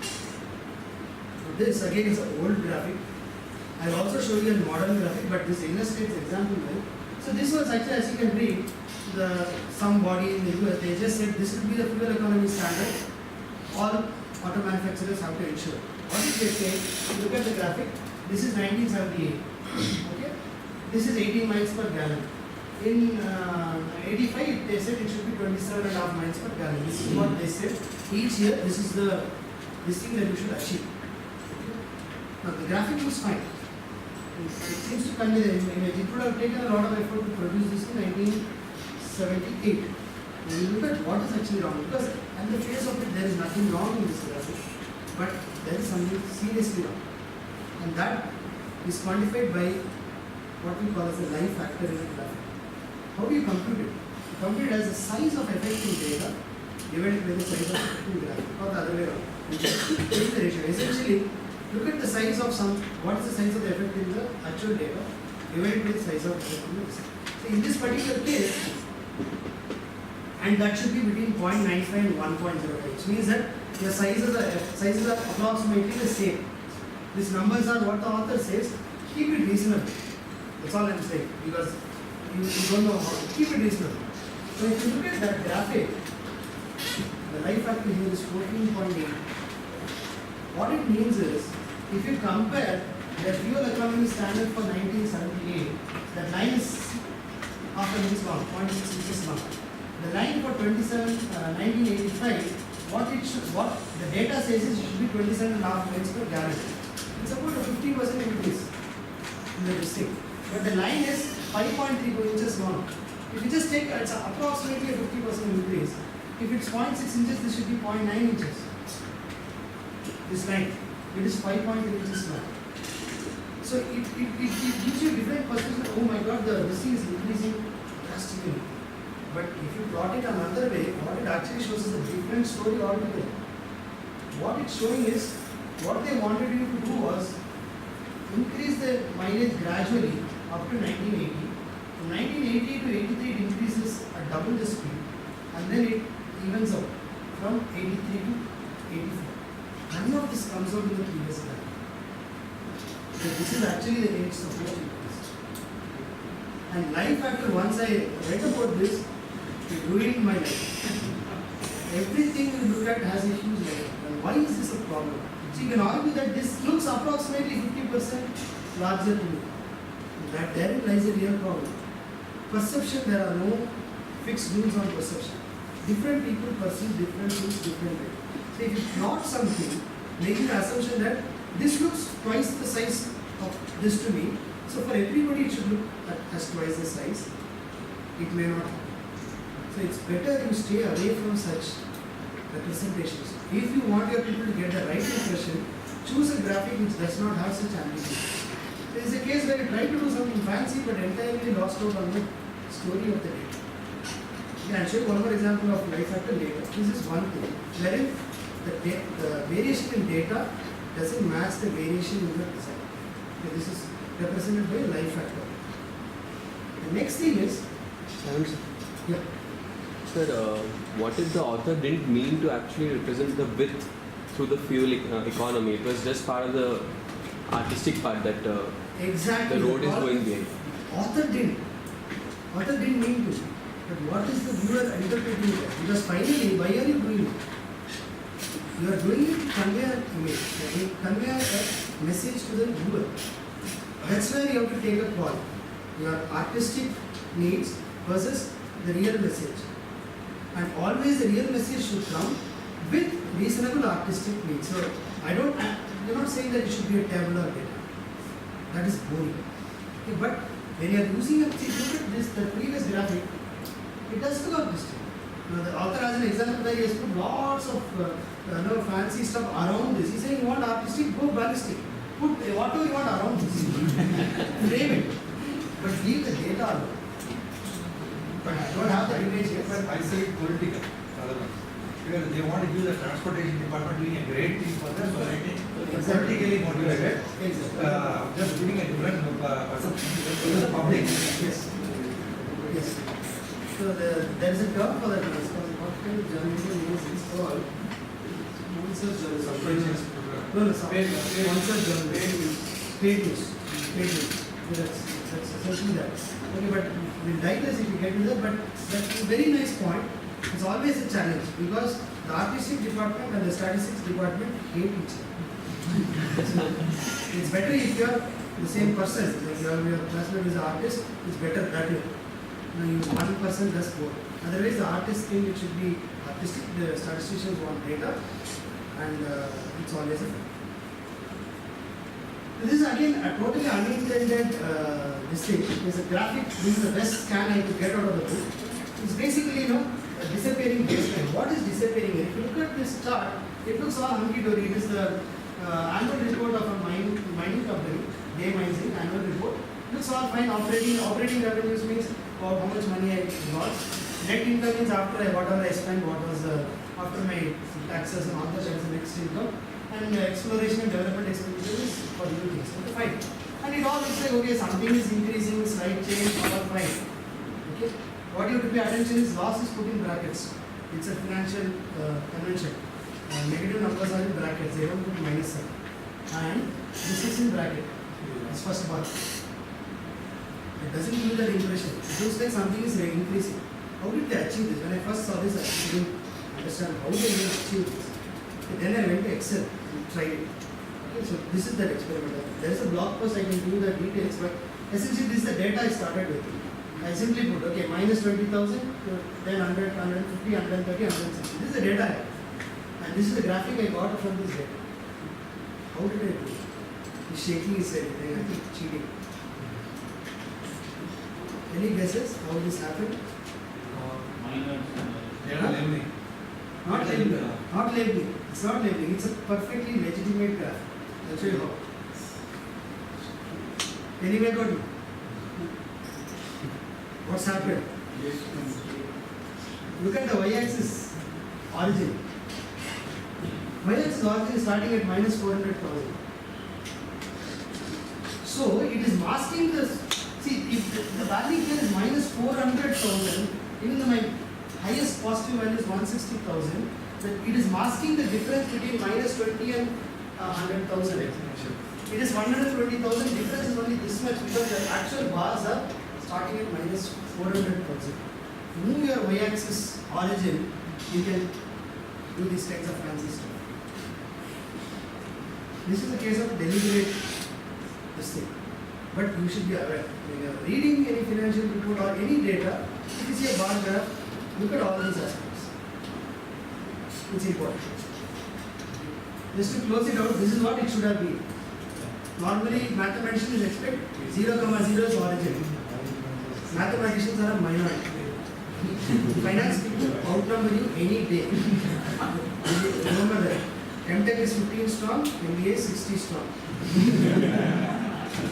So this again is an old graphic. I'll also show you a modern graphic, but this illustrates the example well. So this was actually, as you can read, some body in the US, they just said this will be the fuel economy standard. All auto manufacturers have to ensure. What did they say? Look at the graphic. This is 1978. Okay? This is 18 miles per gallon. In 85, they said it should be 27.5 miles per gallon. This is what they said. Each year, this is this thing that you should achieve. Okay? Now the graphic was fine. It seems to convey the image. It would have taken a lot of effort to produce this in 1978. When you look at what is actually wrong, because at the face of it, there is nothing wrong in this graphic, but there is something seriously wrong. And that is quantified by what we call as the life factor in the graphic. How do you compute it? You compute it as the size of effect in data divided by the size of effect in graphic, or the other way around. You take the ratio. Essentially, look at the size of what is the size of the effect in the actual data divided by the size of effect in the result. So in this particular case, and that should be between 0.95 and 1.05, which means that the sizes are approximately the same. These numbers are what the author says. Keep it reasonable. That's all I'm saying, because you don't know how to keep it reasonable. So if you look at that graphic, the life factor here is 14.8. What it means is, if you compare the fuel economy standard for 1978, that line is half an inch long, 0.6 inches long. The line for 1985, what the data says is it should be 27.5 miles per gallon. It's about a 50% increase in the district. But the line is 5.34 inches long. If you just take, it's approximately a 50% increase. If it's 0.6 inches, this should be 0.9 inches. This line, it is 5.3 inches long. So it gives you a different perspective. Oh my God, this thing is increasing drastically. But if you plot it another way, what it actually shows is a different story altogether. What it's showing is, what they wanted you to do was increase the mileage gradually up to 1980. From 1980 to 83, it increases at double the speed, and then it evens out from 83 to 84. None of this comes out in the previous line. So this is actually the rate supposed to increase. And life factor, once I read about this, it ruined my life. Everything you look at has a huge life. And why is this a problem? So you can argue that this looks approximately 50% larger to me. That therein lies a real problem. Perception, there are no fixed rules on perception. Different people perceive different things differently. So if you plot something, making the assumption that this looks twice the size of this to me, so for everybody it should look as twice the size, it may not happen. So it's better you stay away from such representations. If you want your people to get the right impression, choose a graphic which does not have such ambiguity. There is a case where you try to do something fancy but entirely lost out on the story of the data. Yeah, I'll show you one more example of life factor data. This is one thing, wherein the variation in data doesn't match the variation in the design. Okay, this is represented by life factor. The next thing is, yeah. Sir, what if the author didn't mean to actually represent the width through the fuel economy? It was just part of the artistic part that Exactly. the road is going behind. Author didn't. Author didn't mean to. But what is the viewer interpreting that? Because finally, why are you doing it? You are doing it to convey an image, convey a message to the viewer. That's where you have to take a call. Your artistic needs versus the real message. And always the real message should come with reasonable artistic needs. So you're not saying that it should be a tabular data. That is boring. Okay, but when you are using look at this, the previous graphic, it does look artistic. Now the author has an example where he has put lots of fancy stuff around this. He's saying you want artistic, go ballistic. Put whatever you want around this. Frame it. But leave the data alone. But I don't have the image here. But I say political, other ones. Because they want to give the transportation department doing a great thing for them, so I think politically motivated. Exactly. Just giving a different perception to the public. Yes. Yes. So there is a term for that. It's called, what kind of journalism is it called? Sponsored journalism. No, sponsored journalism. Paid news. Paid news. That's essentially that. Okay, but we'll digress if you get to that. But that's a very nice point. It's always a challenge because the artistic department and the statistics department hate each other. So it's better if you are the same person. Like your classmate is an artist, it's better that way. One person does both. Otherwise, the artist thing it should be artistic. The statisticians want data, and it's always a fact. This is again a totally unintended this thing. It's a graphic. This is the best scan I could get out of the book. It's basically a disappearing baseline. What is disappearing? If you look at this chart, it looks all hunky-dory. It is the annual report of a mining company. Day Mining annual report. Looks all fine. Operating revenues means how much money I lost. Net income means whatever I spent, what was after my taxes and all that, that is the next income. And exploration and development expenditure is for new things. Okay, fine. And it all looks like okay, something is increasing, slight change, all fine. Okay. What you have to pay attention is loss is put in brackets. It's a financial convention. Negative numbers are in brackets. They don't put minus sign. And this is in bracket. This first bar. It doesn't give you that impression. It looks like something is increasing. How did they achieve this? When I first saw this, I didn't understand how they will achieve this. Okay, then I went to Excel and tried it. Okay, so this is that experiment. There is a blog post I can give you the details, but essentially this is the data I started with. I simply put, okay, minus 20,000, then 100, 150, 130, 160. This is the data I have. And this is the graphic I got from this data. How did I do it? He's shaking his head. I think cheating. Any guesses how this happened? Data labeling. Not labeling. Not labeling. It's not labeling. It's a perfectly legitimate graph. I'll show you how. Anyway, good. What's happened? Look at the y-axis origin. Y-axis origin is starting at minus 400,000. So it is masking this. See, if the value here is minus 400,000, even though my highest positive value is 160,000, but it is masking the difference between minus 20 and 100,000. It is 120,000. Difference is only this much because the actual bars are starting at minus 400,000. Move your y-axis origin, you can do these kinds of fancy stuff. This is a case of deliberate this thing. But you should be aware. When you are reading any financial report or any data, if you see a bar graph, look at all these aspects. It's important. Just to close it out, this is what it should have been. Normally, mathematicians expect 0, 0 is origin. Mathematicians are a minority. Finance people outnumber you any day. Remember that. MTech is 15 strong, MBA is 60 strong.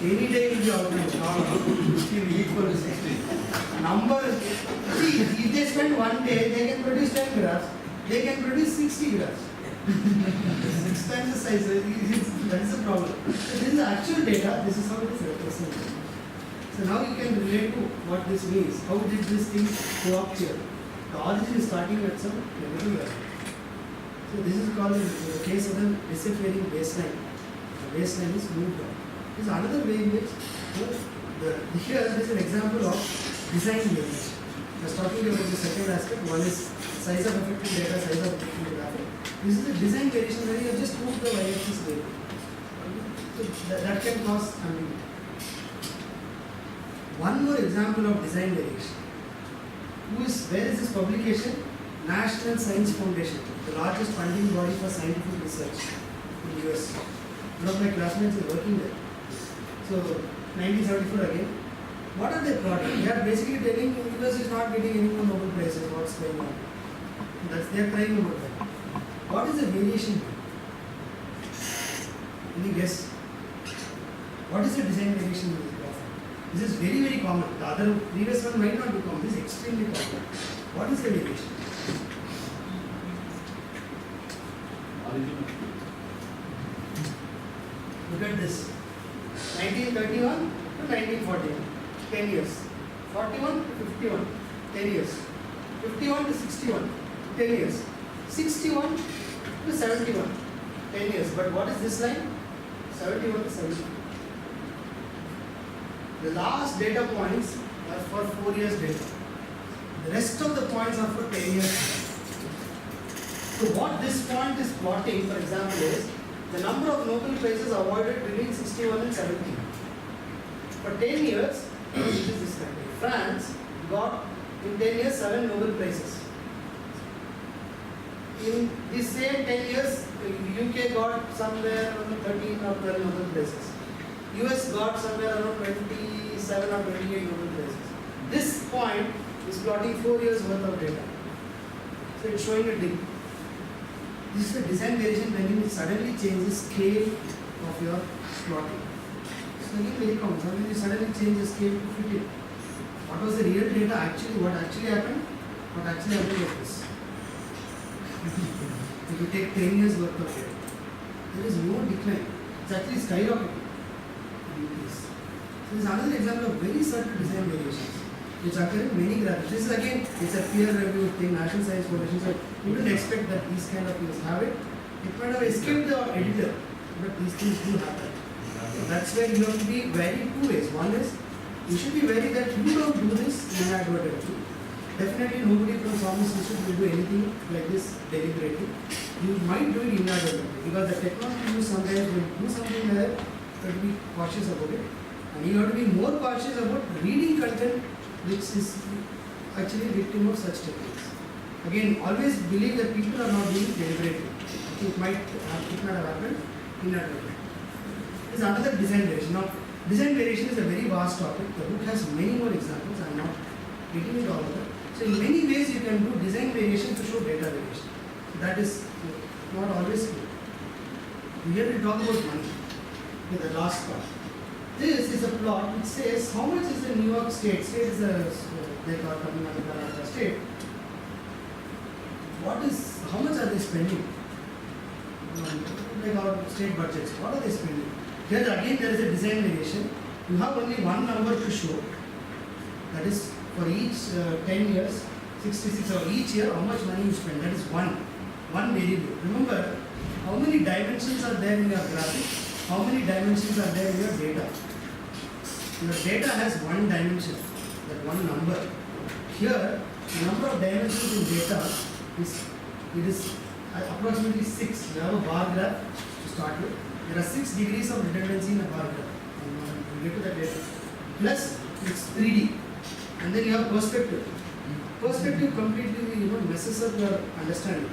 Any day will be outnumbered. Still equal to 60. Number, see, if they spend one day, they can produce 10 graphs. They can produce 60 graphs. 6 times the size. That is the problem. So this is the actual data. This is how it is represented. So now you can relate to what this means. How did this thing go up here? The origin is starting at some negative value. So this is called the case of the disappearing baseline. baseline is moved up. This is another way in which here this is an example of design variation. I was talking about the second aspect. One is size of affected data, size of affected graphic. This is a design variation where you have just moved the y-axis label. So that can cause ambiguity. One more example of design variation. Where is this publication? National Science Foundation, the largest funding body for scientific research in the US. One of my classmates is working there. So 1974 again. What are they plotting? They are basically telling the US is not getting any more Nobel Prizes. What's going on? They are crying about that. What is the variation? Any guess? What is the design variation in this graph? This is very, very common. The other previous one might not be common. This is extremely common. What is the variation? Look at this. 1931 to 1941, 10 years. 41 to 51, 10 years. 51 to 61, 10 years. 61 to 71, 10 years. But what is this line? 71 to 71. The last data points are for 4 years data. The rest of the points are for 10 years. So what this point is plotting, for example, is the number of Nobel Prizes awarded between 61 and 70. For 10 years, which is this country, France got in 10 years 7 Nobel Prizes. In the same 10 years, UK got somewhere around 13 or 12 Nobel Prizes. US got somewhere around 27 or 28 Nobel Prizes. This point is plotting 4 years worth of data. So it's showing a dip. This is the design variation when you suddenly change the scale of your plotting. So again very common. Sometimes you suddenly change the scale to fit it. What was the real data actually? What actually happened? What actually happened was this. If you take 10 years worth of data, there is no decline. It's actually skyrocketing. So this is another example of very subtle design variations which occur in many graphics. This is again, it's a peer review thing, National Science Foundation, so you don't expect that these kind of things have it. It might have escaped the editor, but these things do happen. So that's where you have to be very two ways. One is, you should be very that you don't do this inadvertently. Definitely nobody from Pharmacy Institute will do anything like this deliberately. You might do it inadvertently because the technology you sometimes will do something there, you have to be cautious about it. And you have to be more cautious about reading content which is actually victim of such techniques. Again, always believe that people are not doing it deliberately. It might have happened inadvertently. This is another design variation. Now, design variation is a very vast topic. The book has many more examples. I am not getting into all of that. So, in many ways, you can do design variation to show data variation. So that is not always clear. We have to talk about money. Okay, the last part. This is a plot which says how much is the New York State. State is a they call Tamil Nadu, Karnataka state. How much are they spending? Like our state budgets. What are they spending? Here again there is a design variation. You have only one number to show. That is for each 10 years, 66 or each year how much money you spend. That is one variable. Remember how many dimensions are there in your graphic? How many dimensions are there in your data? Your data has one dimension, that one number. Here, the number of dimensions in data is approximately 6. You have a bar graph to start with. There are 6 degrees of redundancy in a bar graph. We'll get to that later. Plus, it's 3D. And then you have perspective. Perspective completely messes up your understanding.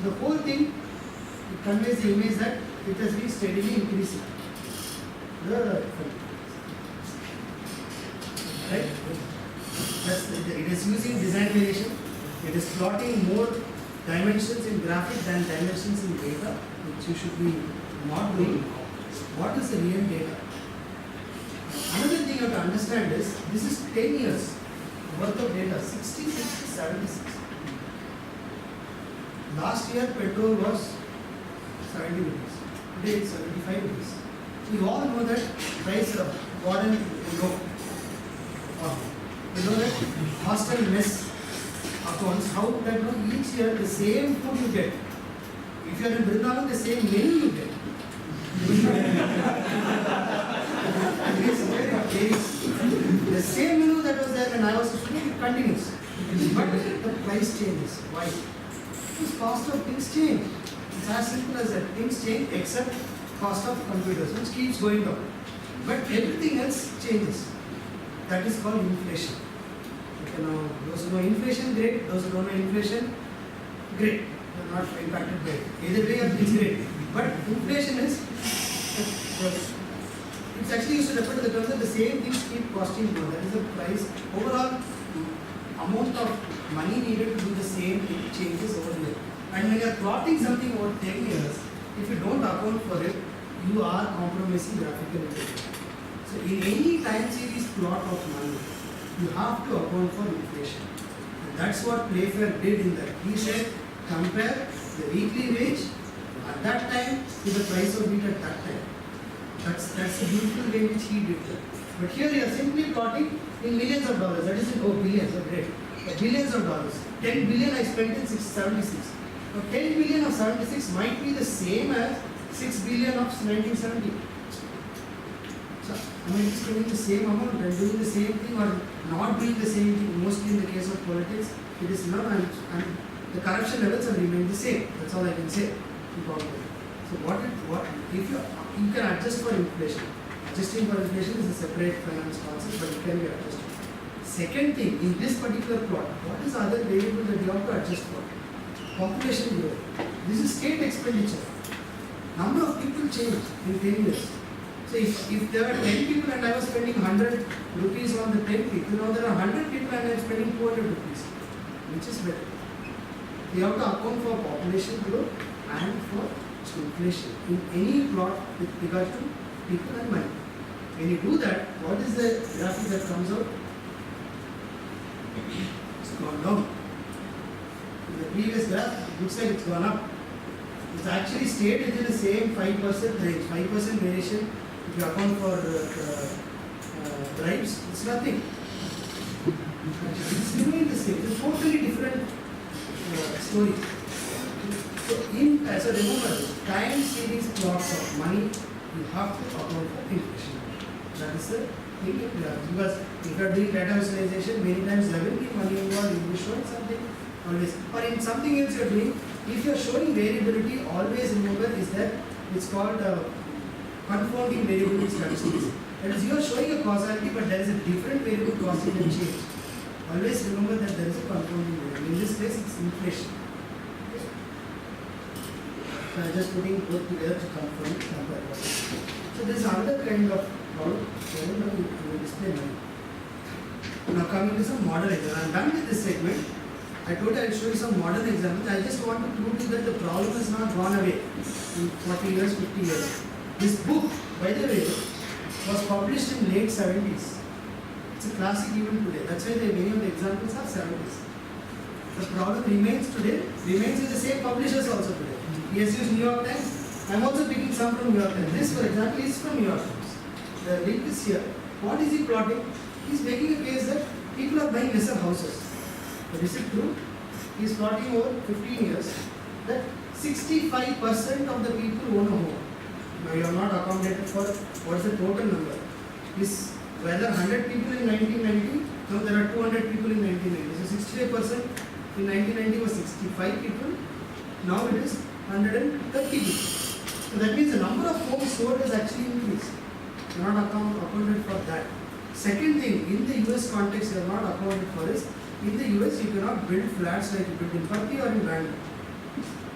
The whole thing, it conveys the image that it has been steadily increasing. Right? It is using design variation. It is plotting more dimensions in graphic than dimensions in data, which you should be not doing. What is the real data? Another thing you have to understand is, this is 10 years worth of data, 66 to 76. Last year petrol was 70 rupees. Today it's 75 rupees. We all know that price of gone and low. You know that hostel mess accounts, how that each year the same food you get. If you are in Vrindavan, the same menu you get. The same menu that was there when I was a student, it continues. But the price changes. Why? Because cost of things change. It's as simple as that. Things change except cost of computers, which keeps going down. But everything else changes. That is called inflation. Okay, now, those who know inflation, great. Those who don't know inflation, great. They are not impacted by it. Either way, it's great. But inflation is, it's actually used to refer to the term that the same things keep costing more. That is the price. Overall amount of money needed to do the same thing changes over here. And when you are plotting something over 10 years, if you don't account for it, you are compromising graphical integrity. So in any time series plot of money, you have to account for inflation. And that's what Playfair did in that. He said, compare the weekly wage at that time to the price of wheat at that time. That's the beautiful way which he did that. But here you are simply plotting in millions of dollars. That is in, oh, billions, oh great. Billions of dollars. 10 billion I spent in 76. Now 10 billion of 76 might be the same as 6 billion of 1970. So am I just spending the same amount and doing the same thing or not doing the same thing? Mostly in the case of politics, it is not, and the corruption levels have remained the same. That's all I can say. So what if you can adjust for inflation. Adjusting for inflation is a separate finance concept, but it can be adjusted. Second thing, in this particular plot, what is the other variable that you have to adjust for? Population growth. This is state expenditure. Number of people change in 10 years. So if there are 10 people and I was spending 100 rupees on the 10 people, now there are 100 people and I am spending 200 rupees. Which is better? You have to account for population growth and for inflation in any plot with regard to people and money. When you do that, what is the graphic that comes out? It's gone down. In the previous graph, it looks like it's gone up. It's actually stayed within the same 5% range. 5% variation, if you account for bribes, it's nothing. It's remained the same. It's a totally different story. So remember, time series plots of money, you have to account for inflation. That is the thing. Because if you are doing data visualization, many times there will be money involved, you will show something always. Or in something else you are doing, if you are showing variability, always remember is that it's called confounding variability statistics. That is, you are showing a causality, but there is a different variable causing a change. Always remember that there is a confounding variable. In this case, it's inflation. So I am just putting both together to compare. So there is another kind of problem. I don't know if you will display now. Now coming to some model example. I am done with this segment. I told you I will show you some modern examples. I just want to prove to you that the problem has not gone away in 40 years, 50 years. This book, by the way, was published in late 70s. It's a classic even today. That's why many of the examples are 70s. The problem remains today, remains with the same publishers also today. He has used New York Times. I am also picking some from New York Times. This, for example, is from New York Times. The link is here. What is he plotting? He is making a case that people are buying lesser houses. But is it true? He is plotting over 15 years that 65% of the people own a home. Now you have not accommodated for what is the total number. Is whether 100 people in 1990, now there are 200 people in 1990. So 65% in 1990 was 65 people. Now it is 130 people. So that means the number of homes sold has actually increased. You are not accounted for that. Second thing, in the US context, you are not accounted for is, in the US you cannot build flats like you build in Patti or in Bangalore.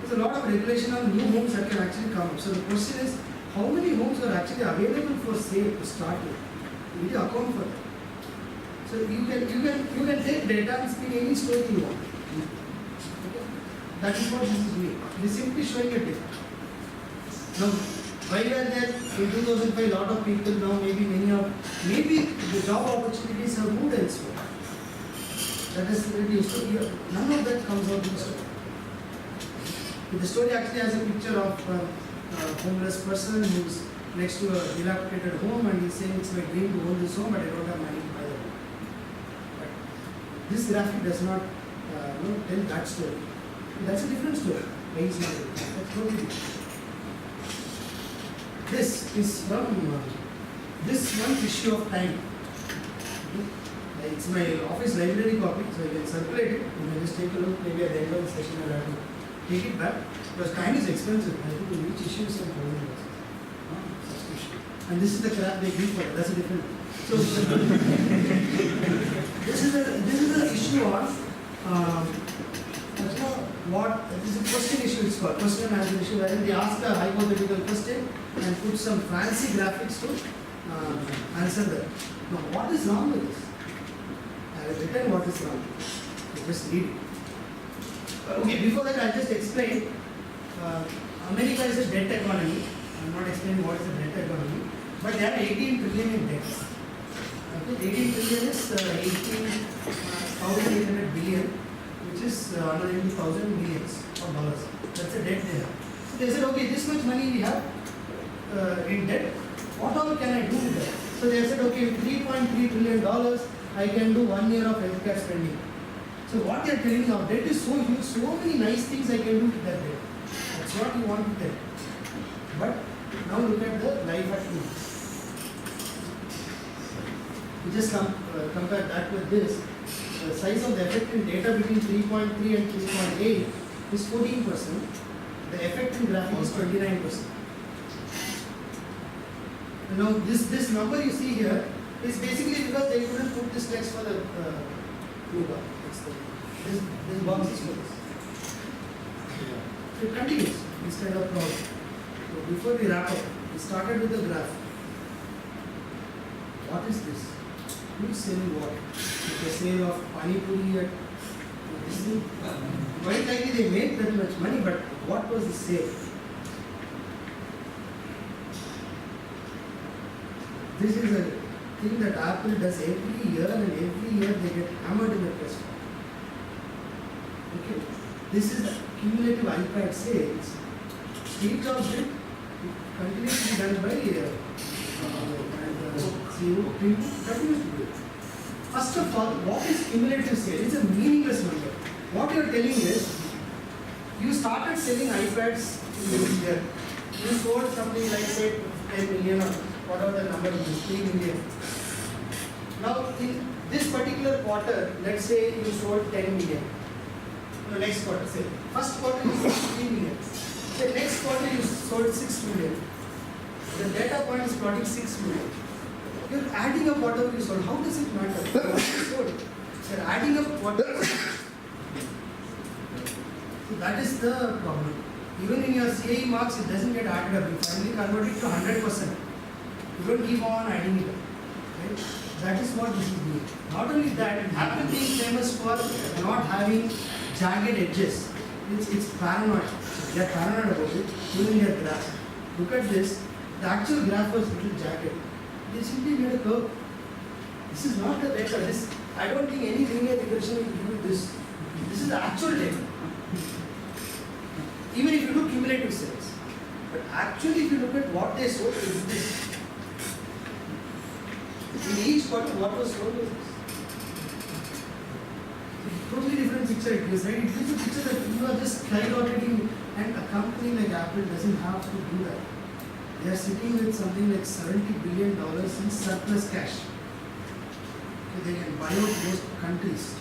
There's a lot of regulation on new homes that can actually come up. So the question is, how many homes are actually available for sale to start with? You need to account for that. So you can take data and spin any story you want. Okay? That is what this is doing. It is simply showing a data. Now, while we are there in 2005, a lot of people now, maybe the job opportunities have moved elsewhere. That is reduced. So none of that comes out in the story. The story actually has a picture of a homeless person who is next to a dilapidated home and he is saying it's my dream to own this home but I don't have money to buy the home. But this graphic does not tell that story. That's a different story. That's totally different. This is from this one issue of Time. It's my office library copy, so you can circulate it. You can just take a look. Maybe at the end of the session, I'll have to take it back because time is expensive. I think to each issue is some $1,000 subscription. And this is the crap they give for it. That's a different. So this is the issue of this is a question issue. It's called question and answer issue, wherein they ask a hypothetical question and put some fancy graphics to answer that. Now, what is wrong with this? I have written what is wrong. You just read it. Okay, before that, I'll just explain. America is a debt economy. I'm not explaining what is a debt economy, but they have 18 trillion in debt. Okay, 18 trillion is 18,800 billion, which is 180,000 millions of dollars. That's the debt they have. So they said, okay, this much money we have in debt. What all can I do with that? So they said, okay, $3.3 trillion, I can do 1 year of healthcare spending. So what they are telling now, debt is so huge, so many nice things I can do with that debt. That's what you want to tell. But now look at the life at home. You just compare that with this. The size of the effect in data between 3.3 and 3.8 is 14%. The effect in graphic is 29%. Now this number you see here is basically because they couldn't put this text for the blue bar. This box is for this. So it continues this kind of problem. So before we wrap up, we started with the graph. What is this? Who is selling what? It's the sale of Pani Puri at Disney. Quite likely they made that much money, but what was the sale? This is a thing that Apple does every year, and every year they get hammered in the press. Okay, this is the cumulative iPad sales. Steve Jobs did, it continues to be done by CEO continues to do it. First of all, what is cumulative sale? It's a meaningless number. What you are telling is, you started selling iPads in this year. You sold something like say 10 million or whatever the number is, 3 million. Now in this particular quarter, let's say you sold 10 million. No, next quarter, say first quarter you sold 3 million. Say next quarter you sold 6 million. The data point is plotting 6 million. You're adding up whatever you sold. How does it matter? What you sold? You're adding up whatever. So that is the problem. Even in your CAE marks, it doesn't get added up. You finally convert it to 100%. You don't keep on adding it up. Right? That is what this is doing. Not only that, Apple being famous for not having jagged edges. It's paranoid. They are paranoid about it. Even in their graph. Look at this. The actual graph was little jagged. They simply made a curve. This is not the data. I don't think any linear regression will give you this. This is the actual data. Even if you do cumulative sales. But actually, if you look at what they sold, it is this. In each quarter, what was sold was this. Totally different picture it gives, right? It gives a picture that you are just skyrocketing, and a company like Apple doesn't have to do that. They are sitting with something like $70 billion in surplus cash. So they can buy out most countries.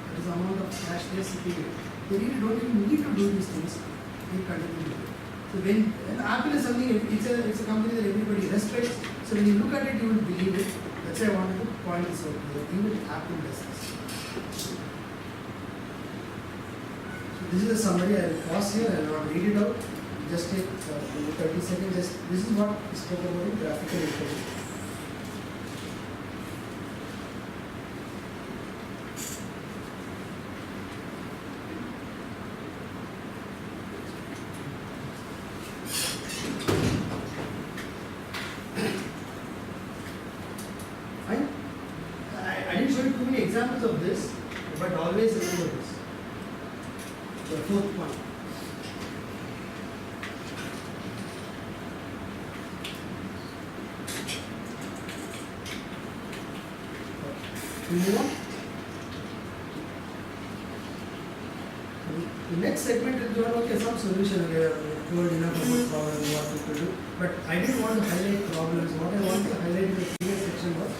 That is the amount of cash they are sitting with. They really don't even need to do these things. They continue to do it. So when Apple is something, it's a company that everybody respects. So when you look at it, you will believe it. That's why I wanted to point this out. Even Apple does this. So this is a summary. I will pause here. I will not read it out. Just take 30 seconds. This is what we spoke about in graphical intelligence. Fine. I didn't show you too many examples of this, but always remember this. The fourth point. Move on. The next segment will be on some solution. We have told enough about problems, what we could do. But I didn't want to highlight problems. What I wanted to highlight in the previous section was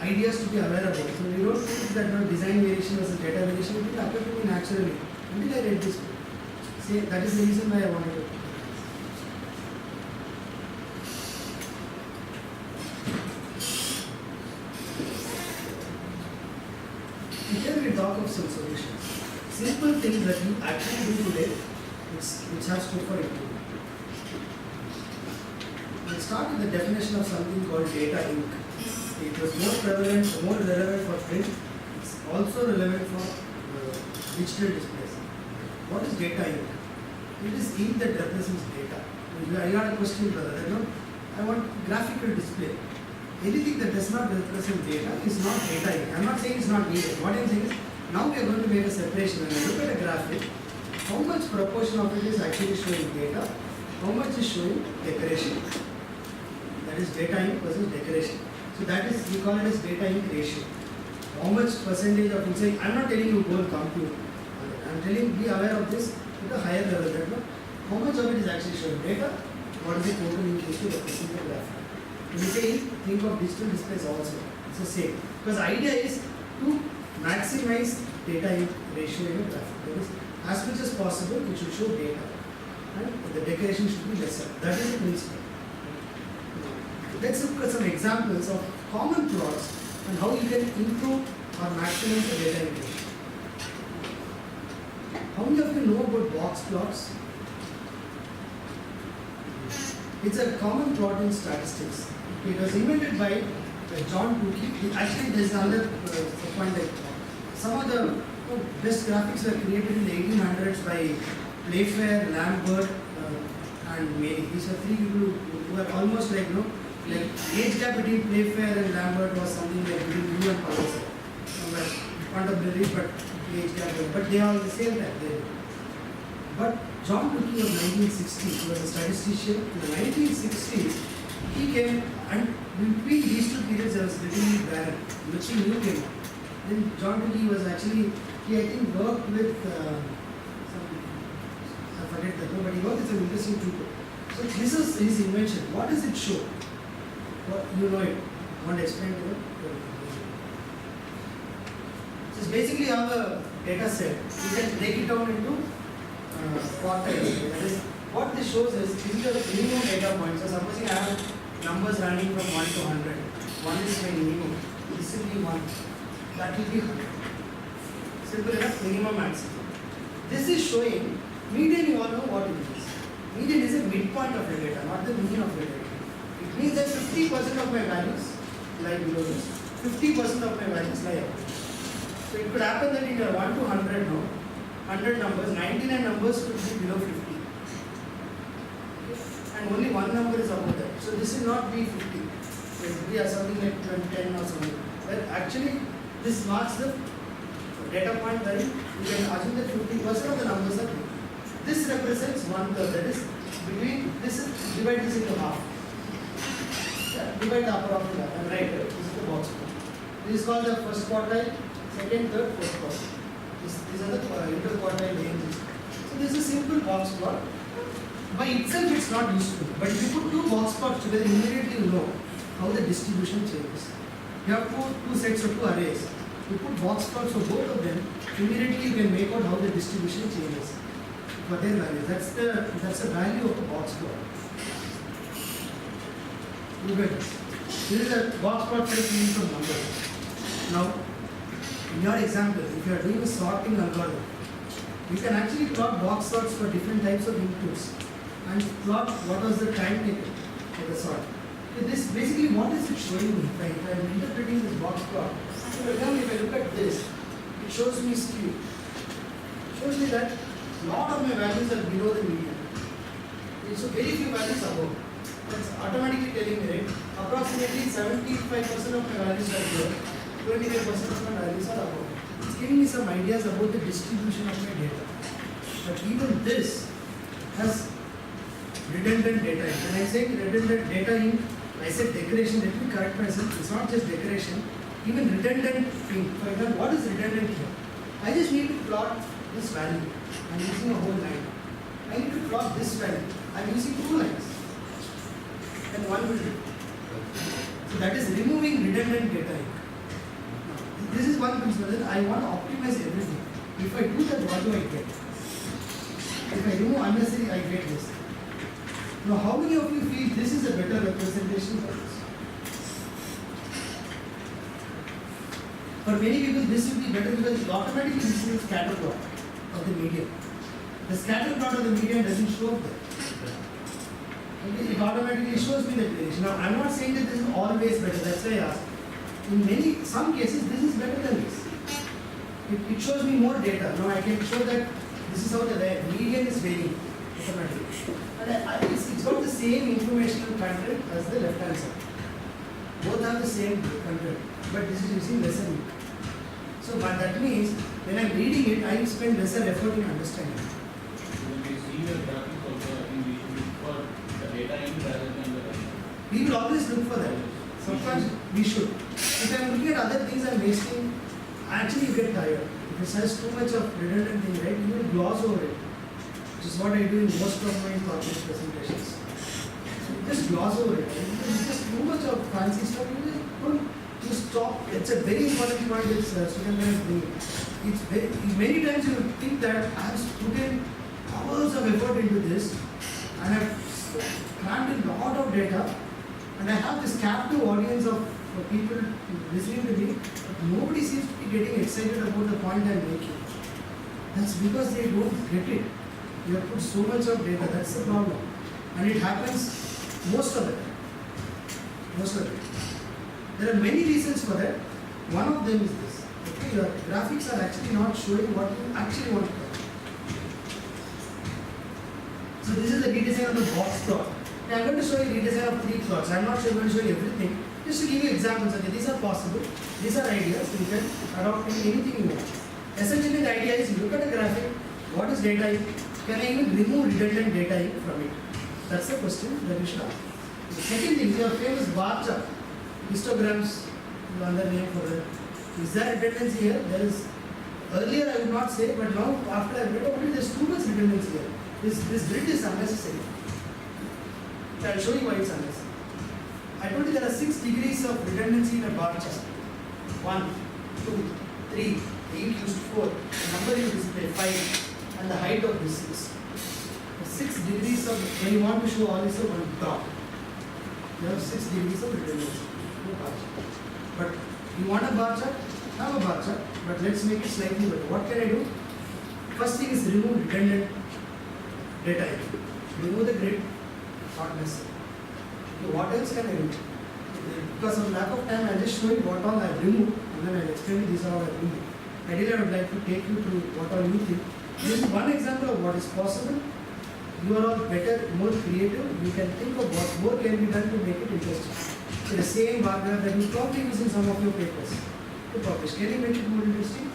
ideas ideas to be aware about. So we don't think that design variation versus data variation, it will occur to me naturally until I read this book. See, that is the reason why I wanted to. Here we talk of some solutions. Simple things that you actually do today, which has scope for improvement. We'll start with the definition of something called data ink. It was more prevalent, more relevant for print. It's also relevant for digital displays. What is data ink? It is ink that represents data. I got a question, brother. I want graphical display. Anything that does not represent data is not data ink. I'm not saying it's not needed. What I'm saying is, now we are going to make a separation. When I look at a graphic, how much proportion of it is actually showing data? How much is showing decoration? That is data ink versus decoration. So that is, we call it as data ink ratio. How much percentage of inside, I'm not telling you go and compute. I'm telling you be aware of this at a higher level. How much of it is actually showing data? What is the total ink ratio representing the graphic? When you say ink, think of digital displays also. It's the same. Because the idea is to maximize data ink ratio in a graphic. That is, as much as possible, it should show data. And the decoration should be lesser. That is the principle. Let's look at some examples of common plots and how you can improve or maximize the data ink ratio. How many of you know about box plots? It's a common plot in statistics. It was invented by John Tukey. Actually, there's another point that some of the best graphics were created in the 1800s by Playfair, Lambert, and Mary. These are three people who were almost like, like age gap between Playfair and Lambert was something like between you and Palazzo. Contemporary, but age gap, but they are the same time. But John Tukey was 1960. He was a statistician. In the 1960s, he came, and between these two periods, there was literally barren. Nothing new came out. Then John Tukey was actually, he I think worked with some, I forget the name, but he worked with some interesting people. So this is his invention. What does it show? What, you know it. Want to explain to you? So it's basically have a data set. You can break it down into quartiles. That is, what this shows is these are the minimum data points. So supposing I have numbers running from 1 to 100. 1 is my minimum. This will be 1. That will be 100. Simple enough, minimum maximum. This is showing median. You all know what it is. Median is a midpoint of the data, not the mean of the data. It means that 50% of my values lie below this. 50% of my values lie above. So it could happen that in your 1 to 100 now, 100 numbers, 99 numbers could be below 50. And only one number is above that. So this will not be 50. So it will be something like 10 or something. But actually, this marks the data point where you can assume that 50% of the numbers are good. This represents 1/3. That is between this is divide this into half. Yeah, divide the upper half into half. And right here, this is the box plot. This is called the first quartile, second, third, fourth quartile. These are the interquartile ranges. So this is a simple box plot. By itself, it's not useful. But if you put two box plots together, immediately you know how the distribution changes. You have two sets of two arrays. You put box plots for both of them, immediately you can make out how the distribution changes for their values. That's the value of a box plot. Look at this. This is a box plot for a series of numbers. Now, in your example, if you are doing a sorting algorithm, you can actually plot box plots for different types of inputs and plot what was the time taken for the sort. So this basically, what is it showing me? If I am interpreting this box plot, for example, if I look at this, it shows me skew. It shows me that a lot of my values are below the median. So very few values above. That's automatically telling me, right? Approximately 75% of my values are below, 25% of my values are above. It's giving me some ideas about the distribution of my data. But even this has redundant data. When I say redundant data in, I said decoration, let me correct myself. It's not just decoration, even redundant thing. For example, what is redundant here? I just need to plot this value. I'm using a whole line. I need to plot this value. I'm using two lines. And one will do. So that is removing redundant data. This is one principle that I want to optimize everything. If I do that, what do I get? If I remove unnecessary, I get this. Now, how many of you feel this is a better representation for this? For many people, this will be better because it automatically receives scatter plot of the medium. The scatter plot of the medium doesn't show up there. Okay, it automatically shows me the variation. Now, I'm not saying that this is always better. That's why I asked. In some cases, this is better than this. It shows me more data. Now, I can show that this is how the median is varying automatically. And it's got the same informational content as the left hand side. Both have the same content, but this is using lesser mean. So, but that means when I'm reading it, I spend lesser effort in understanding. When we see the graphics also, I think we should look for the data in rather than the data. We will always look for that. Sometimes we should. If I'm looking at other things I'm wasting, actually you get tired. If it has too much of redundant thing, right, you will gloss over it. Which is what I do in most of my corporate presentations. So you just gloss over it. Right? Because it's just too much of fancy stuff. You stop. It's a very important point which student is bringing. It's very, many times you think that I have put in hours of effort into this and I have crammed in a lot of data and I have this captive audience of people listening to me, but nobody seems to be getting excited about the point I'm making. That's because they don't get it. You have put so much of data, that's the problem. And it happens most of the time. Most of it. There are many reasons for that. One of them is this. Okay, your graphics are actually not showing what you actually want to cover. So this is the redesign of the box plot. Now I'm going to show you redesign of 3 plots. I'm not sure I'm going to show you everything. Just to give you examples. Okay, these are possible. These are ideas. You can adopt in anything you want. Essentially the idea is you look at a graphic, what is data in? Can I even remove redundant data in from it? That's the question that you should ask. The second thing is your famous bar chart. Histograms, another name for that. Is there redundancy here? There is. Earlier I would not say, but now after I read about it, there's too much redundancy here. This grid is unnecessary. I'll show you why it's unnecessary. I told you there are 6 degrees of redundancy in a bar chart. 1, 2, 3, 8 used 4. The number you display 5, and the height of this 6. The 6 degrees of, when you want to show all this on top, you have 6 degrees of redundancy. Bar chart. But you want a bar chart? Have a bar chart, but let's make it slightly better. What can I do? First thing is remove redundant data. Remove the grid, not necessary. Okay, what else can I do? Because of lack of time, I'll just show you what all I've removed and then I'll explain you these are all I've removed. Ideally, I would like to take you through what all you think. This is one example of what is possible. You are all better, more creative. You can think of what more can be done to make it interesting. So the same bar graph that you probably use in some of your papers to publish. Can you make it more interesting?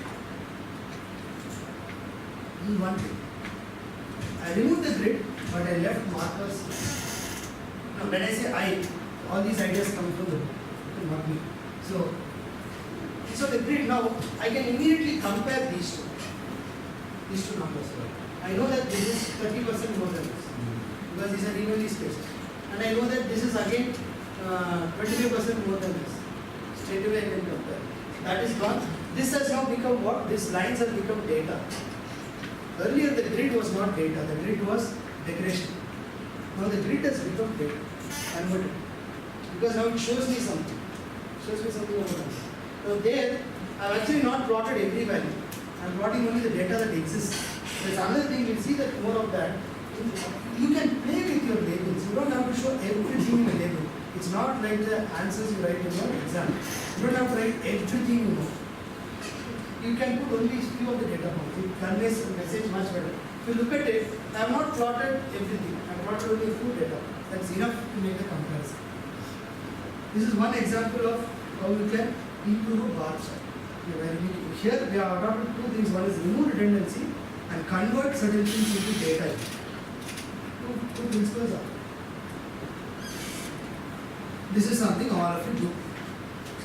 This is one thing. I removed the grid, but I left markers. Now, when I say I, all these ideas come from the book, not me. So the grid now, I can immediately compare these two numbers. I know that this is 30% more than this, because these are evenly spaced. And I know that this is again 25% more than this. Straight away I can compare. That is gone. This has now become what? These lines have become data. Earlier the grid was not data, the grid was decoration. Now the grid has become data, converted. Because now it shows me something. It shows me something over there. Now there, I have actually not plotted every value. I am plotting only the data that exists. There's another thing, you'll see that more of that. You can play with your labels. You don't have to show everything in a label. It's not like the answers you write in your exam. You don't have to write everything you know. You can put only few of the data points. It conveys the message much better. If you look at it, I have not plotted everything. I have plotted only a few data. That's enough to make the comparison. This is one example of how you can improve a bar chart. Here we have adopted 2 things. One is remove redundancy and convert certain things into data. Two principles are. This is something all of you do.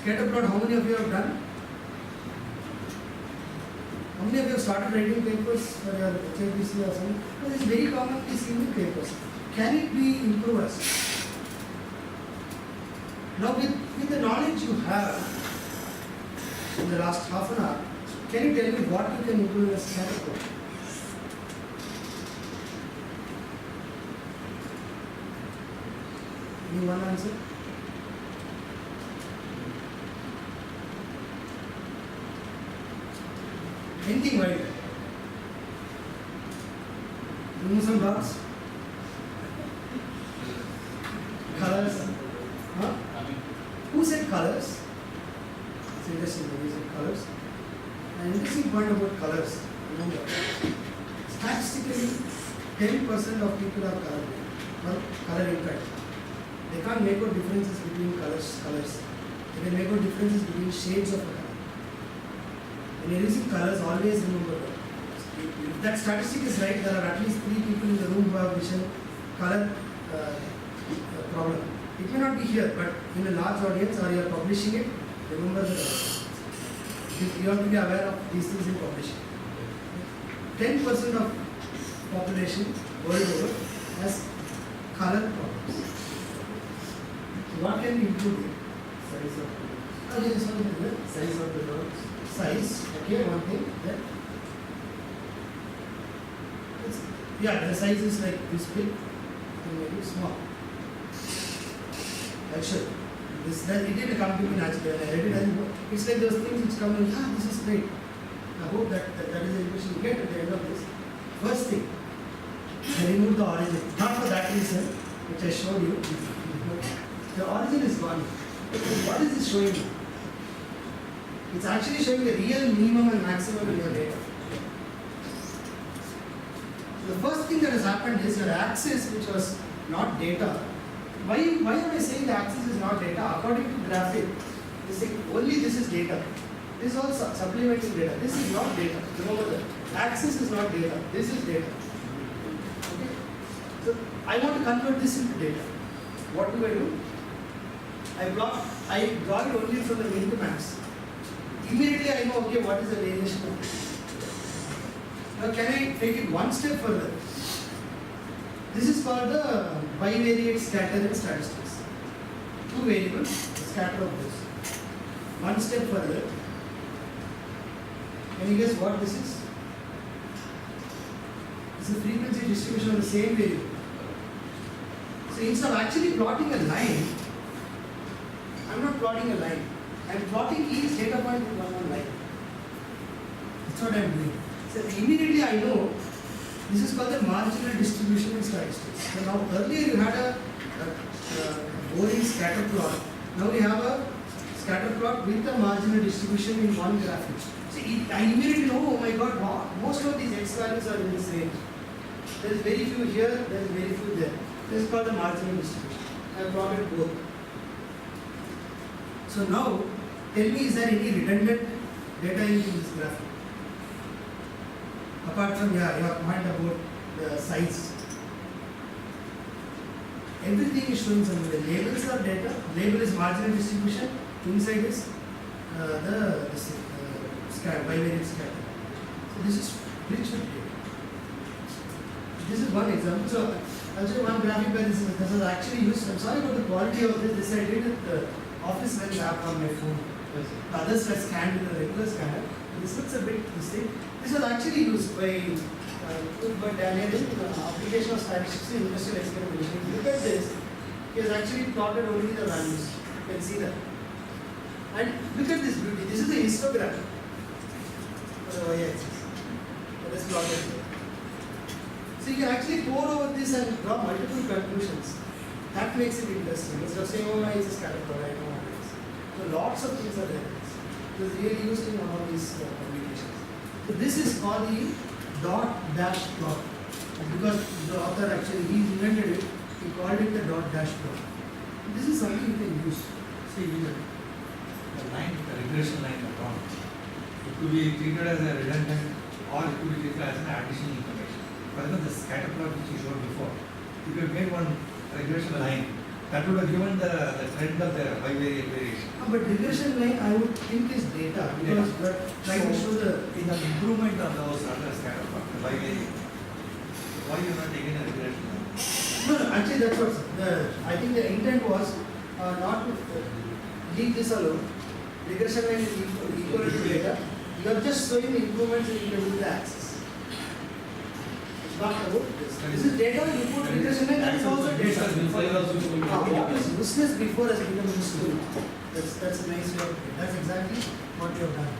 Scatter plot, how many of you have done? How many of you have started writing papers for your HIPC or something? Because it's very commonly seen in papers. Can it be improved? Now with the knowledge you have, in the last half an hour. Can you tell me what you can improve in a scatter plot? Any one answer? Anything right? Remove some dots? Colors? Huh? Who said colors? It's interesting when you said colors. An interesting point about colors. Remember, statistically, 10% of people are colorblind. Well, color impact. They can't make out differences between colors. They can make out differences between shades of a color. When you're using colors, always remember that. If that statistic is right, there are at least 3 people in the room who have vision color problem. It may not be here, but in a large audience or you are publishing it, remember that you have to be aware of these things in publishing. 10% of population world over has color problems. So what can be improved here? Size of Oh, yes, sorry, size of the dots. size, okay, one thing. Then, yeah, the size is like this big and maybe small. Actually, it didn't come to me naturally. When I read it, it's like those things which come and, this is great. I hope that is the impression you get at the end of this. First thing, I removed the origin. Not for that reason, which I showed you. The origin is gone. What is this showing you? It's actually showing the real minimum and maximum in your data. So the first thing that has happened is your axis, which was not data. Why am I saying the axis is not data? According to graphic, they say only this is data. This is all supplementing data. This is not data. Remember that. Axis is not data. This is data. Okay? So I want to convert this into data. What do? I draw it only from the min to max. Immediately I know, okay, what is the variation of this? Now can I take it one step further? This is called the bivariate scatter in statistics. 2 variables, scatter of this. One step further. Can you guess what this is? This is frequency distribution of the same variable. So instead of actually plotting a line, I'm not plotting a line. I'm plotting each data point in one line. That's what I'm doing. So immediately I know this is called the marginal distribution in statistics. So now earlier you had a boring scatter plot. Now we have a scatter plot with a marginal distribution in one graphic. So I immediately know, oh my god, wow, most of these x values are in this range. There is very few here, there is very few there. This is called the marginal distribution. I have plotted both. So now, tell me, is there any redundant data in this graphic? Apart from your point about the size. Everything is showing something. The labels are data. Label is marginal distribution. Inside is the bivariate scatter. So this is rich with data. This is one example. So I'll show you one graphic where this is actually used. I'm sorry about the quality of this. This I did at the office lens app on my phone. The others were scanned with a regular scanner. This looks a bit mistake. This was actually used by Daniel in the application of statistics in industrial experimentation. Look at this. He has actually plotted only the values. You can see that. And look at this beauty. This is the histogram for the y-axis. That is plotted here. So you can actually pour over this and draw multiple conclusions. That makes it interesting. Instead of saying, oh, it's a scatter plot, I know what it is. So lots of things are there. It was really used in one of these publications. So this is called the dot dash plot. Because the author actually, he invented it, he called it the dot dash plot. This is something you can use. See, even the line, the regression line account, it could be treated as a redundant or it could be treated as an additional information. For example, the scatter plot which you showed before, if you made one regression line, that would have given the trend of the bivariate variation. But regression line, I would think is data because we're trying to show the in the improvement of those other scatter plot, the bivariate. Why you are not taking a regression line? No, actually that's what I think the intent was not to leave this alone. regression line is equal to data, you are just showing the improvements and you can do the access. It's not about this. This is data, you put regression line, that is also data. What was useless before has become useful. That's a nice way of putting it. That's exactly what you have done.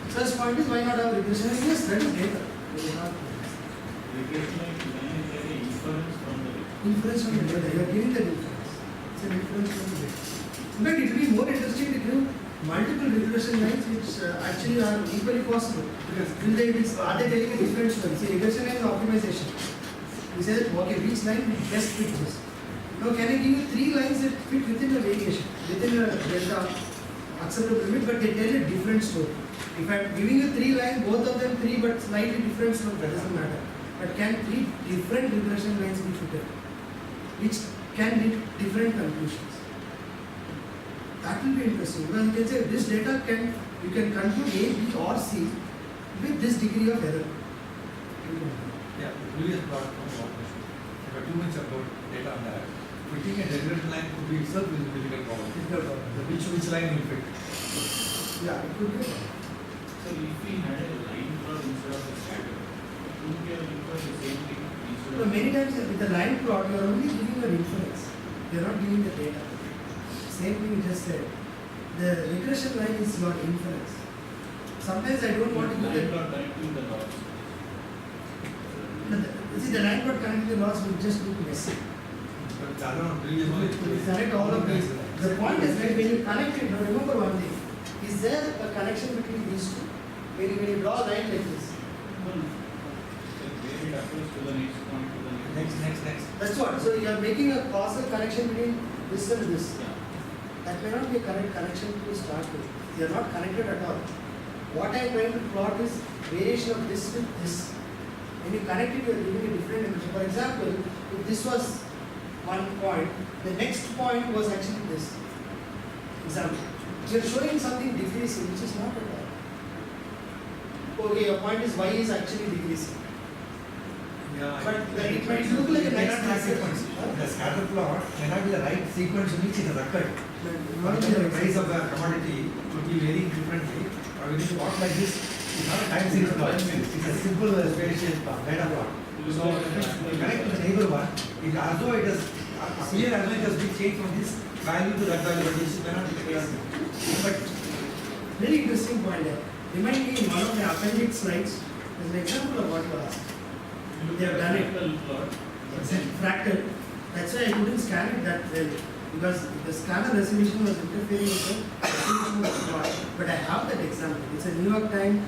First point is, why not have regression line? Yes, that is data. It is not Regression line design is like an inference from the inference from the data. You are giving the inference. It's an inference from the data. In fact, it will be more interesting to give multiple regression lines which actually are equally possible. Because are they telling a different story? See, regression line is optimization. We say that, okay, which line will best fit this? Now, can I give you 3 lines that fit within a variation, within a delta acceptable limit, but they tell a different story? If I am giving you 3 lines, both of them 3 but slightly different story, that doesn't matter. But can 3 different regression lines be fitted, which can lead different conclusions? That will be interesting. Because you can say this data you can conclude A, B or C with this degree of error. Yeah, the previous plot from one question. There are too much about data on that. Fitting a regression line could be itself is a difficult problem. Which line will fit? Yeah, it could be. So if we had a line plot instead of a scatter, wouldn't we have inferred the same thing instead So of many times with the line plot, you are only giving an inference. You are not giving the data. Same thing you just said. The regression line is your inference. Sometimes I don't want to give line the plot connecting the dots? see the line plot connecting the dots will just look messy. But the other one, previous one is We connect all of these. The point is that when you connect it, now remember one thing. Is there a connection between these two? When you draw a line like this. No. Like where it approaches to the next point to the next. next. That's what. So you are making a causal connection between this and this. Yeah. That may not be a correct connection to start with. They are not connected at all. What I am trying to plot is variation of this with this. When you connect it, you are giving a different dimension. For example, if this was one point, the next point was actually this. Example. You are showing something decreasing, which is not at all. Okay, your point is y is actually decreasing. Yeah, But it might look like a nice sequence. The scatter plot may not be the right sequence in which it has occurred. Not The price of the commodity could be varying differently. Or we need to plot like this. It's not a time series plot. It's a simple spatial data plot. So if you connect to the neighbor one, as though it has appear as though it has been changed from this value to that value, but this may not be the case. But very interesting point there. Remind me in one of the appendix slides, there's an example of what you asked. They have done it. Plot. It's a fractal. That's why I couldn't scan it that well. Because the scanner resolution was interfering with the resolution of the plot. But I have that example. It's a New York Times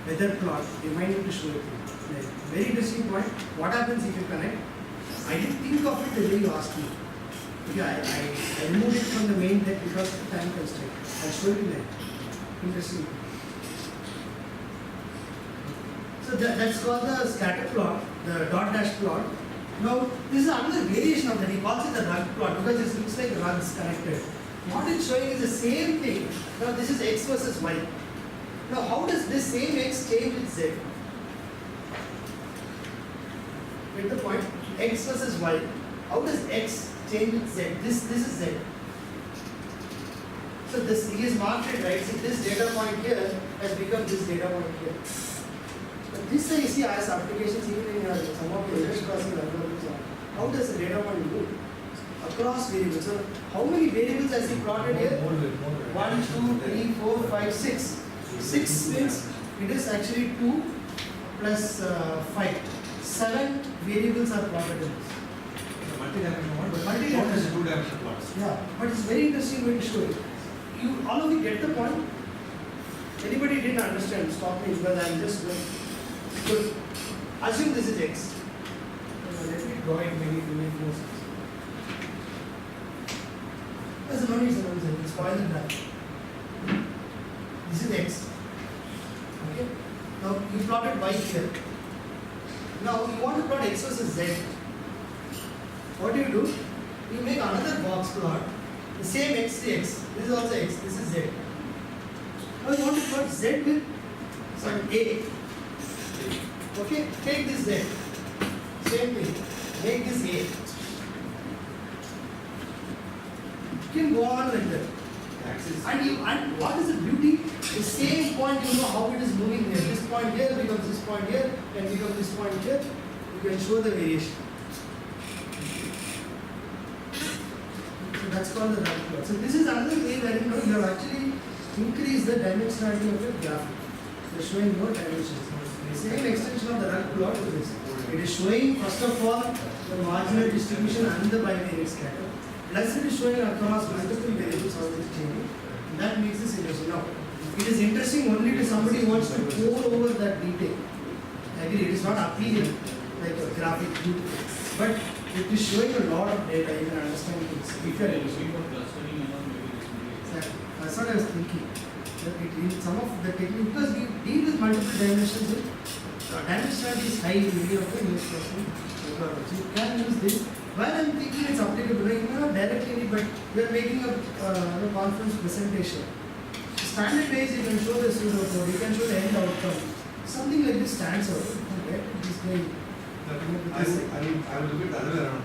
weather plot. Remind me to show it to you. Like, very interesting point. What happens if you connect? I didn't think of it the way you asked me. Okay, I removed it from the main deck because of the time constraint. I'll show you there. Interesting. So that's called the scatter plot, the dot dash plot. Now, this is another variation of that. He calls it the rug plot because it looks like rugs connected. What it's showing is the same thing. Now, this is x versus y. Now, how does this same x change with z? Get the point? X versus y. How does x change with z? This is z. So this he is marked it right. See, this data point here has become this data point here. But this I see as applications even in some of the image processing algorithms. How does the data point move across variables? So how many variables has he plotted here? 1, 2, 3, 4, 5, 6. 6 means it is actually 2 plus 5. 7 variables are plotted in this. the multi-dimensional one, but Multi-dimensional. what is two-dimensional plots? Yeah, but it's very interesting way to show it. You all of you get the point? Anybody didn't understand, stop me because I'm just going. Good. Assume this is x. Let me draw it maybe to make more sense. There's no need to spoil the graph. This is x. Okay? Now you plotted y here. Now you want to plot x versus z. What do? You make another box plot. The same x to x. This is also x. This is z. Now you want to plot z with some a. Okay, take this z. Same thing. Make this a. You can go on like that. And what is the beauty? The same point, you know how it is moving here. This point here becomes this point here, and becomes this point here. You can show the variation. So that's called the run plot. So this is another way where you have actually increased the dimensionality of your graphic. You're showing more dimensions. The same extension of the run plot is this. It is showing first of all the marginal distribution and the bivariate scatter. Plus it is showing across multiple variables how it is changing. And that makes this interesting. Now, it is interesting only to somebody who wants to pour over that detail. I agree, it is not appealing like a graphic view, but it is showing a lot of data. You can understand things. If you are clustering along maybe this will be exactly. That's what I was thinking. That it in some of the technique, because we deal with multiple dimensions, dimensionality is high in many of the news processing algorithms. You can use this. While I'm thinking it's applicable, you may not directly need, but we are making a conference presentation. Standard ways you can show the pseudocode, you can show the end outcome. Something like this stands out. Okay? This way. I will look it the other way around.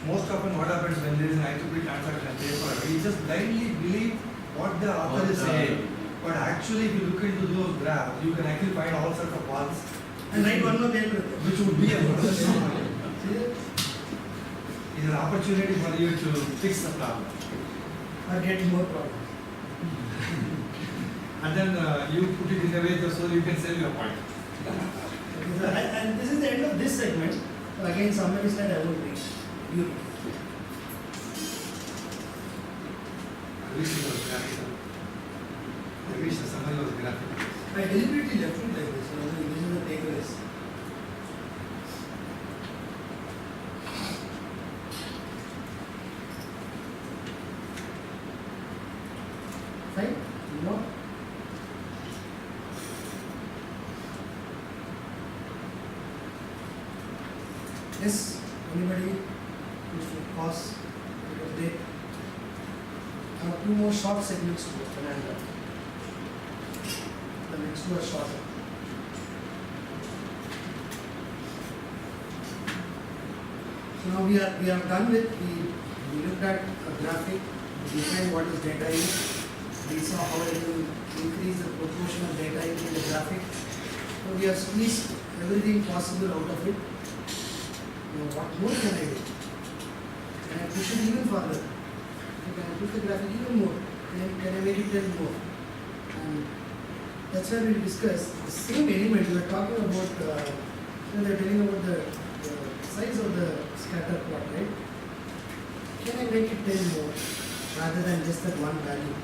Most often what happens when there is an IEEE transaction paper, we just blindly believe what the author is saying. But actually if you look into those graphs, you can actually find all sorts of paths. And write one more paper. Which would be a It is an opportunity for you to fix the problem. Or get more problems. And then you put it in a way so you can sell your point. And this is the end of this segment. Again, summary slide I won't read. You. I wish it was graphical. I wish the summary was graphical. I deliberately left it like this. This is the takeaways. Fine? You know? Yes? Anybody who should pause? Update? I have two more short segments to go. And the next two are shorter. So now we are done with we looked at a graphic, we defined what is data is, we saw how it will increase the proportion of data in the graphic. So we have squeezed everything possible out of it. Now what more can I do? Can I push it even further? Can I push the graphic even more? Can I make it 10 more? And that's why we discuss the same element. We were talking about, they are telling about the size of the scatter plot, right? Can I make it 10 more rather than just that one value?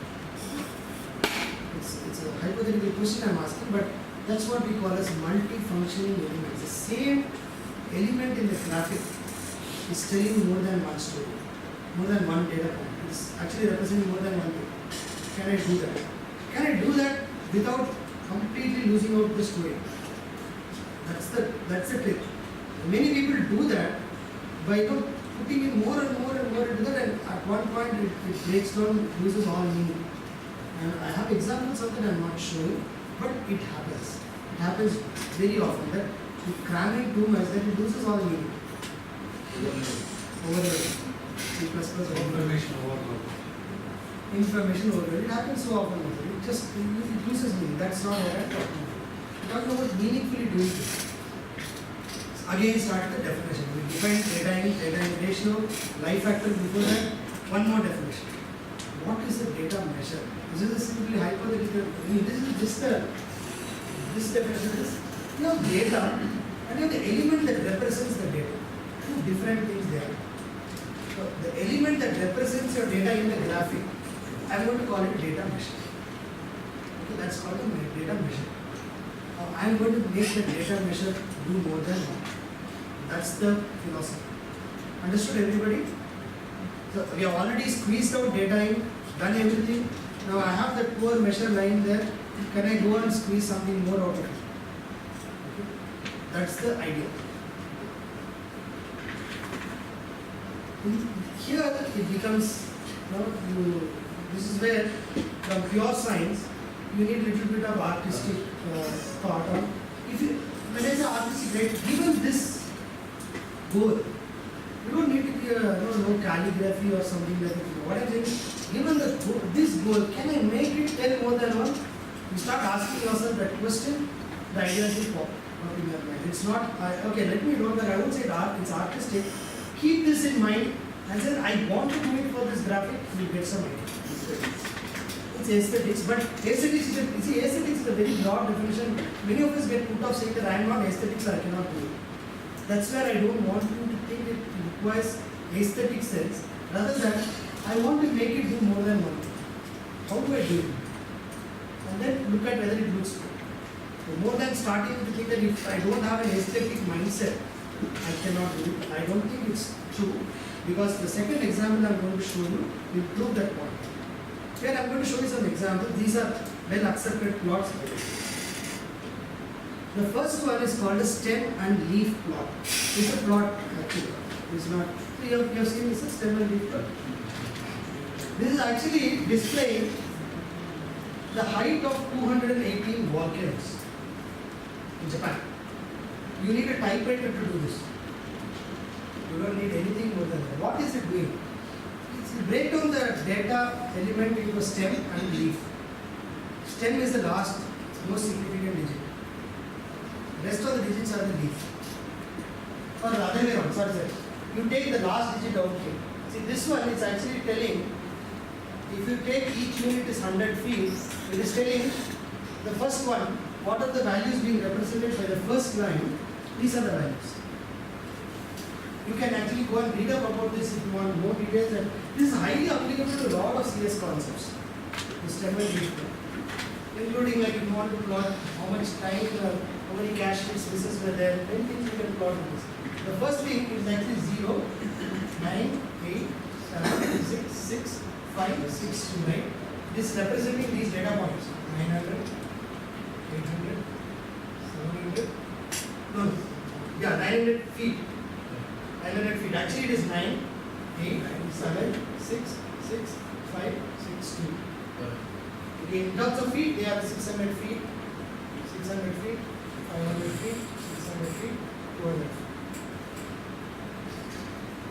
It's a hypothetical question I'm asking, but that's what we call as multi-functioning elements. The same element in the graphic is telling more than one story, more than one data point. It's actually representing more than one thing. Can I do that? Can I do that without completely losing out the story? That's the trick. Many people do that by putting in more and more and more into that, and at one point it breaks down, loses all meaning. And I have examples of that I'm not showing, but it happens. It happens very often that if cramming too much, then it loses all meaning. Over the C++ Information overload. Information overload. It happens so often. It loses meaning. That's not what I'm talking about. I'm talking about meaningfully doing this. Again, start the definition. We define data in ratio, life factor before that. One more definition. What is a data measure? This is a simply hypothetical. This is just this definition is data and you have the element that represents the data. Two different things there. So the element that represents your data in the graphic, I'm going to call it data measure. Okay, that's called a data measure. I'm going to make the data measure do more than one. That's the philosophy. Understood, everybody? So we have already squeezed out data in, done everything. Now I have that poor measure line there. Can I go and squeeze something more out of it? Okay. That's the idea. Here it becomes, this is where from pure science, you need a little bit of artistic thought on. If you, when I say artistic, right, given this goal, you don't need to no calligraphy or something like that. What I'm saying is, given this goal, can I make it 10 more than 1? You start asking yourself that question, the ideas will pop up in your mind. It's not, okay, let me know that I won't say it's artistic. Keep this in mind and say, I want to do it for this graphic, you get some idea. It's aesthetics, but aesthetics is a very broad definition. Many of us get put off saying that I am not aesthetics, I cannot do it. That's where I don't want you to think it requires aesthetic sense. Rather than, I want to make it do more than one thing. How do I do it? And then look at whether it looks good. So more than starting to think that if I don't have an aesthetic mindset, I cannot do it. I don't think it's true, because the second example I'm going to show you will prove that point. Here I'm going to show you some examples. These are well accepted plots. The first one is called a stem and leaf plot. It's a plot actually. It's not. You have seen this, a stem and leaf plot. This is actually displaying the height of 218 volcanoes in Japan. You need a typewriter to do this. You don't need anything more than that. What is it doing? It's break down the data element into a stem and leaf. Stem is the last, most significant digit. The rest of the digits are the leaf. Or the other way around, sorry. You take the last digit out here. See, this one is actually telling, if you take each unit is 100 feet, it is telling the first one, what are the values being represented by the first line, these are the values. You can actually go and read up about this if you want more details. And this is highly applicable to a lot of CS concepts. The stem and leaf plot. Including like if you want to plot how much time, how many cache spaces were there, many things you can plot with this. The first thing is actually 0, 9, 8, 7, 6, 6, 5, 6, 2, 9. This is representing these data points. 900, 800, 700, no, yeah, 900 feet. 900 feet. Actually, it is 9, 8, 7, 6, 6, 5, 6, 2. Okay, in terms of feet, they have 600 feet, 600 feet, 500 feet, 600 feet, 200 feet.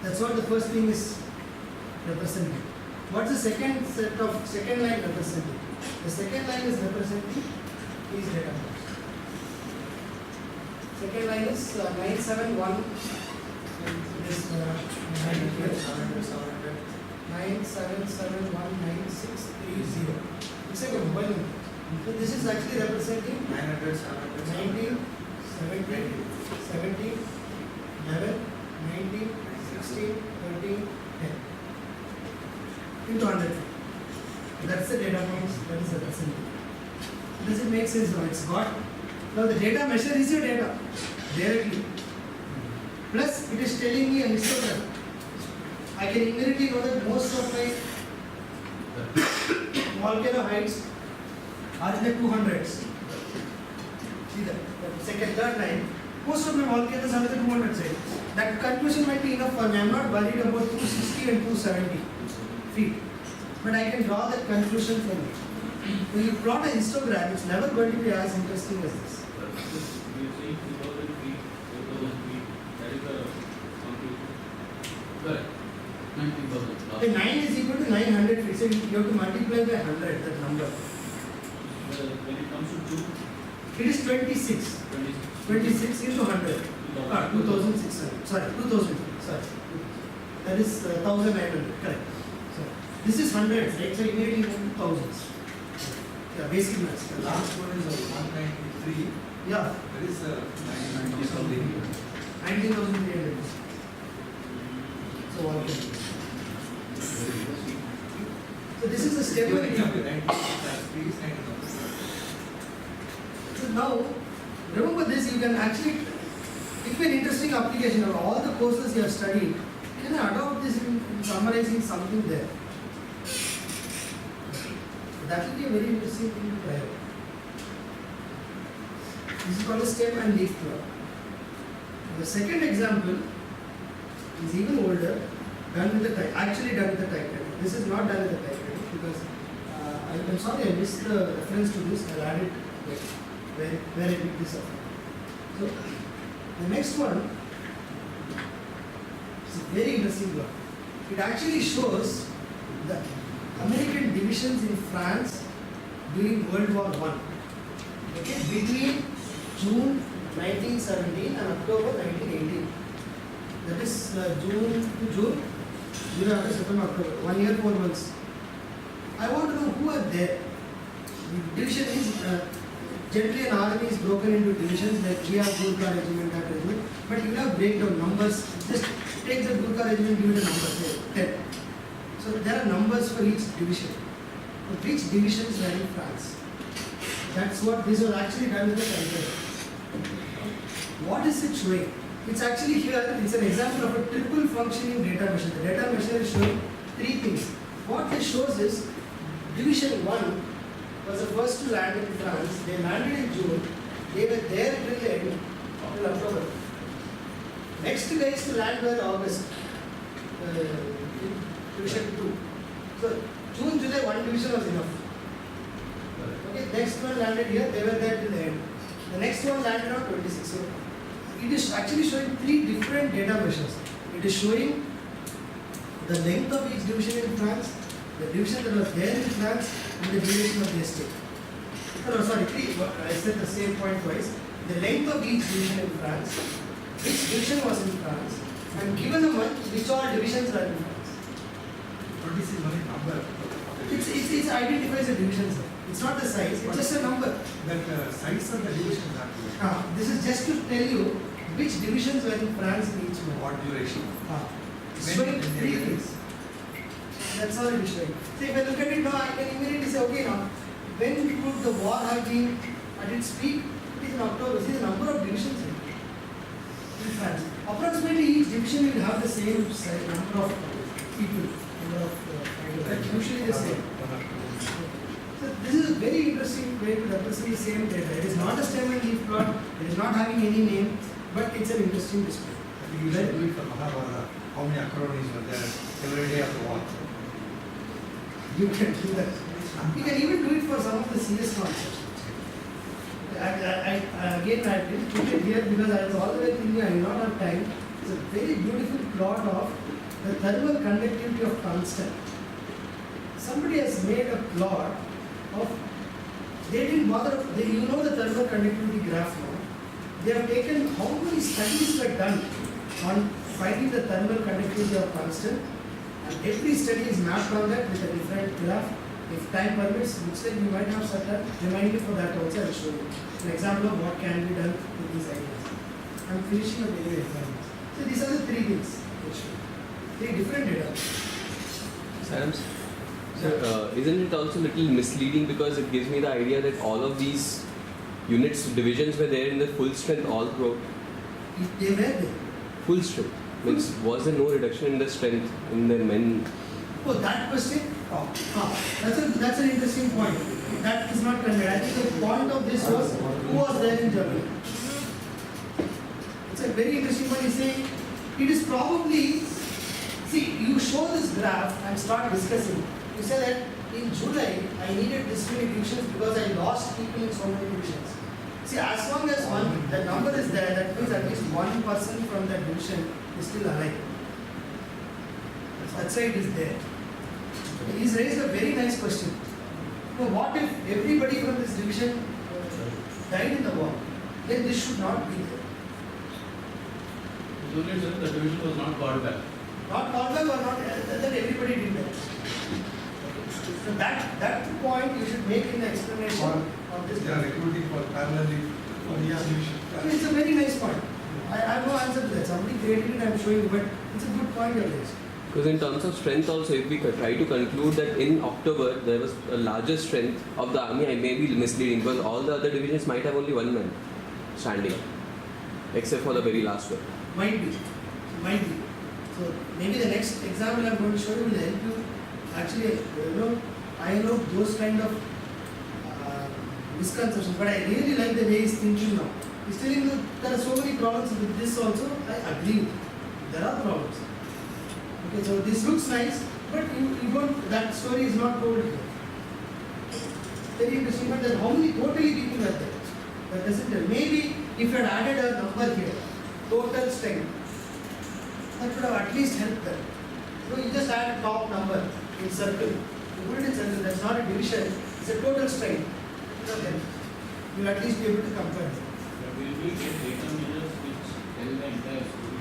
That's what the first thing is representing. What's the second line representing? The second line is representing these data points. Second line is 971. This 9771963. It's like a mobile number. So this is actually representing 900, 19, 17, 17, 11, 19, 16, 13, 10. Into 100. That's the data points. That is representing. Does it make sense now? It's got. Now the data measure is your data directly. Plus, it is telling me a histogram. I can immediately know that most of my volcano heights are in the 200s. See that? Second, third line. Most of my volcanoes are in the 200 side. That conclusion might be enough for me. I am not worried about 260 and 270 feet. But I can draw that conclusion from it. When you plot a histogram, it's never going to be as interesting as this. You see 2000 feet, 4000 feet, that is the conclusion. Correct. 19,000. The 9 is equal to 900 feet. So you have to multiply by 100, that number. When it comes to 2, It is 26. 26 into 100. 2600. Sorry, 2000. Sorry. That is 1900. Correct. So this is hundreds, right? So immediately move to thousands. Yeah, basic maths. The last one is 193. Yeah, That is 90 something. 19,300. So okay. So this is the step. Give an example, 90. Please, 90. So now, remember this, you can actually, it will be an interesting application of all the courses you have studied. Can I adopt this in summarizing something there? That will be a very interesting thing to try out. This is called a stem and leaf plot. The second example is even older, done with the typewriter. This is not done with the typewriter because I'm sorry I missed the reference to this. I'll add it where I picked this up. So the next one, It's a very interesting graph. It actually shows the American divisions in France during World War I. Okay, between June 1917 and October 1918. That is June to June, July, August, September, October. 1 year, 4 months. I want to know who are there. The division is generally an army is broken into divisions like we have Gurkha regiment, that regiment, but you have breakdown numbers. Just take the Gurkha regiment, give it a number, say 10. So there are numbers for each division. For which divisions were in France? That's what this was actually done with the calculator. What is it showing? It's actually here, it's an example of a triple functioning data measure. The data measure is showing 3 things. What this shows is Division 1 was the first to land in France. They landed in June. They were there till the end, till October. Next guys to land were August. Division 2. So June, July, 1 division was enough. Okay, next one landed here, they were there till the end. The next one landed on 26. So it is actually showing 3 different data measures. It is showing the length of each division in France, the division that was there in France, and the duration of the estate. No, sorry, 3. I said the same point twice. The length of each division in France, which division was in France, and given a month, which all divisions are in France. But this is only number. It identifies the divisions. It's not the size, it's just a number. That size of the division is not clear. This is just to tell you which divisions were in France in each month. What duration? It's showing 3 things. That's all it is showing. So if I look at it now, I can immediately say, okay now, when could the war have been at its peak? It is in October. See the number of divisions in France. Approximately each division will have the same size, number of people, number of fighters. Usually the same. So this is a very interesting way to represent the same data. It is not a stem and leaf plot, it is not having any name, but it's an interesting display. I think you should do it for Mahabharata. How many acronyms were there every day of the war? You can do that. You can even do it for some of the CS concepts. I didn't put it here because I was all the way thinking I did not have time. It's a very beautiful plot of the thermal conductivity of tungsten. Somebody has made a plot of, they didn't bother, you know the thermal conductivity graph now. They have taken how many studies were done on finding the thermal conductivity of tungsten, and every study is mapped on that with a different graph. If time permits, looks like we might have certain reminder for that also. I will show you an example of what can be done with these ideas. I am finishing up anyway. So these are the 3 things. 3 different data. Sams, so, isn't it also a little misleading because it gives me the idea that all of these units, divisions were there in the full strength all throughout? They were there. Full strength. Means was there no reduction in the strength in the men? Oh, that question? That's an interesting point. That is not conveyed. I think the point of this was who was there in Germany. It's a very interesting point. You say it is probably, see, you show this graph and start discussing. You say that in July I needed this many divisions because I lost people in so many divisions. See, as long as the number is there, that means at least 1% from that division is still alive. That side is there. He's raised a very nice question. So what if everybody from this division died in the war? Then this should not be there. Usually the division was not called back. Not called back or not, then everybody did that. So that point you should make in the explanation of this. They are recruiting for parallelly for each division. I mean, it's a very nice point. I have no answer to that. Somebody created it, I am showing you, but it's a good point you raised. Because in terms of strength also, if we try to conclude that in October there was a larger strength of the army, I may be misleading because all the other divisions might have only 1 man standing, except for the very last one. Might be. So maybe the next example I am going to show you will help you actually, iron out those kind of misconceptions. But I really like the way he's thinking now. He's telling you there are so many problems with this also. I agree with you. There are problems. Okay, so this looks nice, but you don't, that story is not told here. Very interesting, but then how many totally people were there? That doesn't tell. Maybe if you had added a number here, total strength, That would have at least helped them. So you just add top number in circle. You put it in circle, that's not a division, it's a total strength. Okay. You'll at least be able to compare them. But will we get data measures which tell the entire story?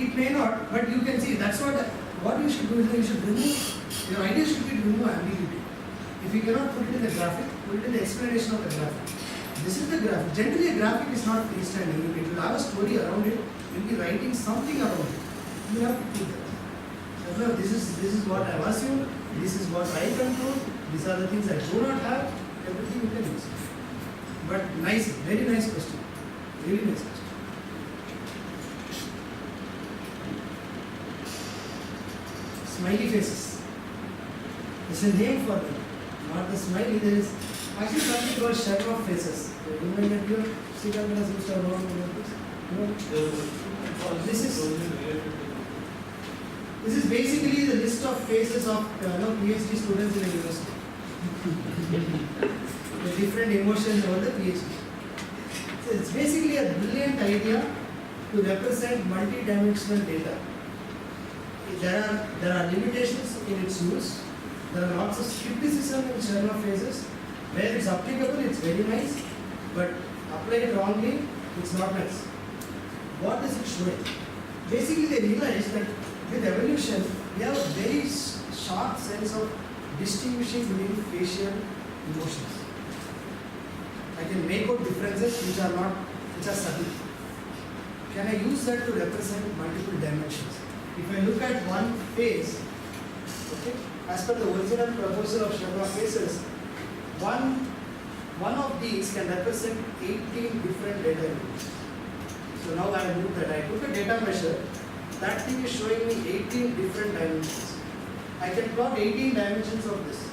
It may not, but you can see that's what you should do is you should remove, your idea should be to remove ambiguity. If you cannot put it in the graphic, put it in the explanation of the graphic. This is the graphic. Generally a graphic is not freestanding. It will have a story around it. You'll be writing something around it. You have to put that. No, this is what I have assumed, this is what I control, these are the things I do not have, everything you can use. But nice, very nice question. Really nice question. Smiley faces. It's a name for them. Not the smiley, there is actually something called Sherlock faces. So you might get your Sikagra's used to around this. This is basically the list of faces of PhD students in the university. The different emotions over the PhD. So it's basically a brilliant idea to represent multi-dimensional data. There are limitations in its use. There are lots of skepticism in Sherlock phases. Where it's applicable, it's very nice, but applied wrongly, it's not nice. What is it showing? Basically, they realized that with evolution, we have a very sharp sense of distinguishing between facial emotions. I can make out differences which are subtle. Can I use that to represent multiple dimensions? If I look at one face, okay, as per the original proposal of Sherlock faces, one of these can represent 18 different data elements. So now I have looked at, I took a data measure, that thing is showing me 18 different dimensions. I can plot 18 dimensions of this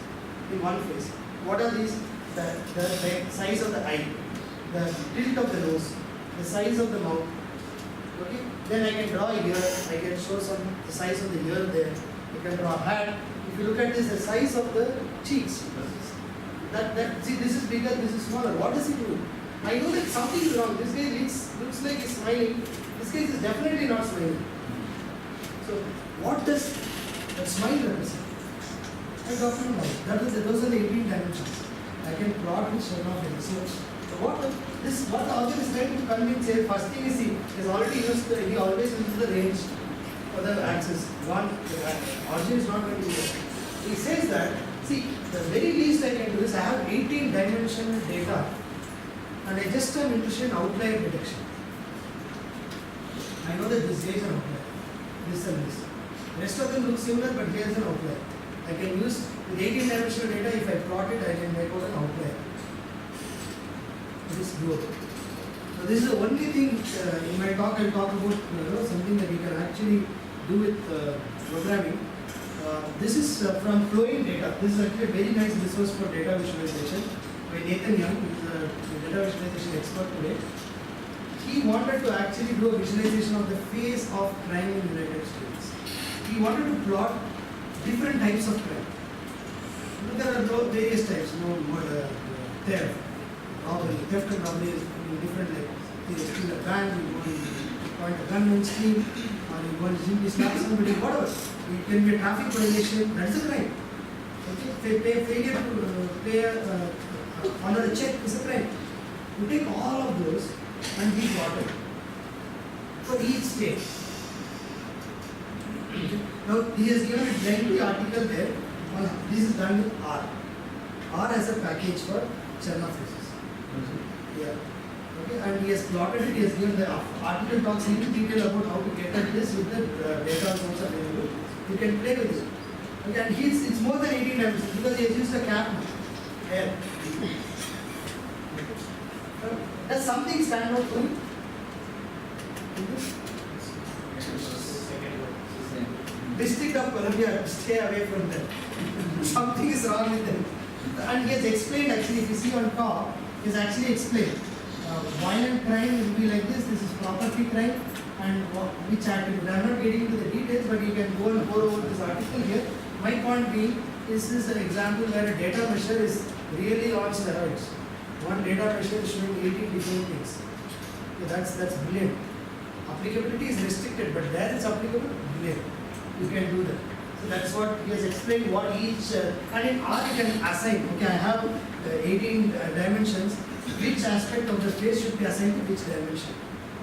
in one face. What are these? The size of the eye, the tilt of the nose, the size of the mouth. Okay? Then I can draw a ear, I can show the size of the ear there. I can draw a hat. If you look at this, the size of the cheeks. See, this is bigger, this is smaller. What does it do? I know that something is wrong. This guy looks like he's smiling. This guy is definitely not smiling. So, what does that smile represent? I got to know. Those are the 18 dimensions. I can plot with Sherlock. So what the author is trying to convince here, first thing is he already used he always uses the range for the axis. Origin is not going to do that. He says that, see, the very least I can do is I have 18 dimensional data and I just am interested in outlier detection. I know that this is an outlier, this and this. The rest of them look similar, but here is an outlier. I can use with 18 dimensional data, if I plot it, I can make out an outlier. This growth. So this is the only thing in my talk I'll talk about something that you can actually do with programming. This is from flowing data. This is actually a very nice resource for data visualization by Nathan Young, who is a data visualization expert today. He wanted to actually do a visualization of the face of crime in the United States. He wanted to plot different types of crime. There are various types, murder, theft, robbery. Theft and robbery is different. Like you steal a bank, you point a gun and steal, or you want to simply slap somebody, whatever. It can be a traffic violation, that's a crime. Okay? Failure to pay honor a check is a crime. You take all of those and be plotted for each state. Okay. Now he has given a lengthy article there. This is done with R. R as a package for Sherlock faces. Yeah. Okay. And he has plotted it. He has given the article talks in detail about how to get at this with the data also available. You can play with it. Okay. And it's more than 18 dimensions because he has used a cap here. Does something stand out for you? District of Columbia, stay away from them. Something is wrong with them. And he has explained actually, if you see on top, he has actually explained. Violent crime will be like this is property crime, and which attribute. I am not getting into the details, but you can go and pour over this article here. My point being, this is an example where a data measure is really on steroids. One data measure is showing 18 different things. Okay, that's brilliant. Applicability is restricted, but there it's applicable, there. You can do that. So that's what he has explained what each, and in R you can assign, okay, I have 18 dimensions, which aspect of the face should be assigned to which dimension.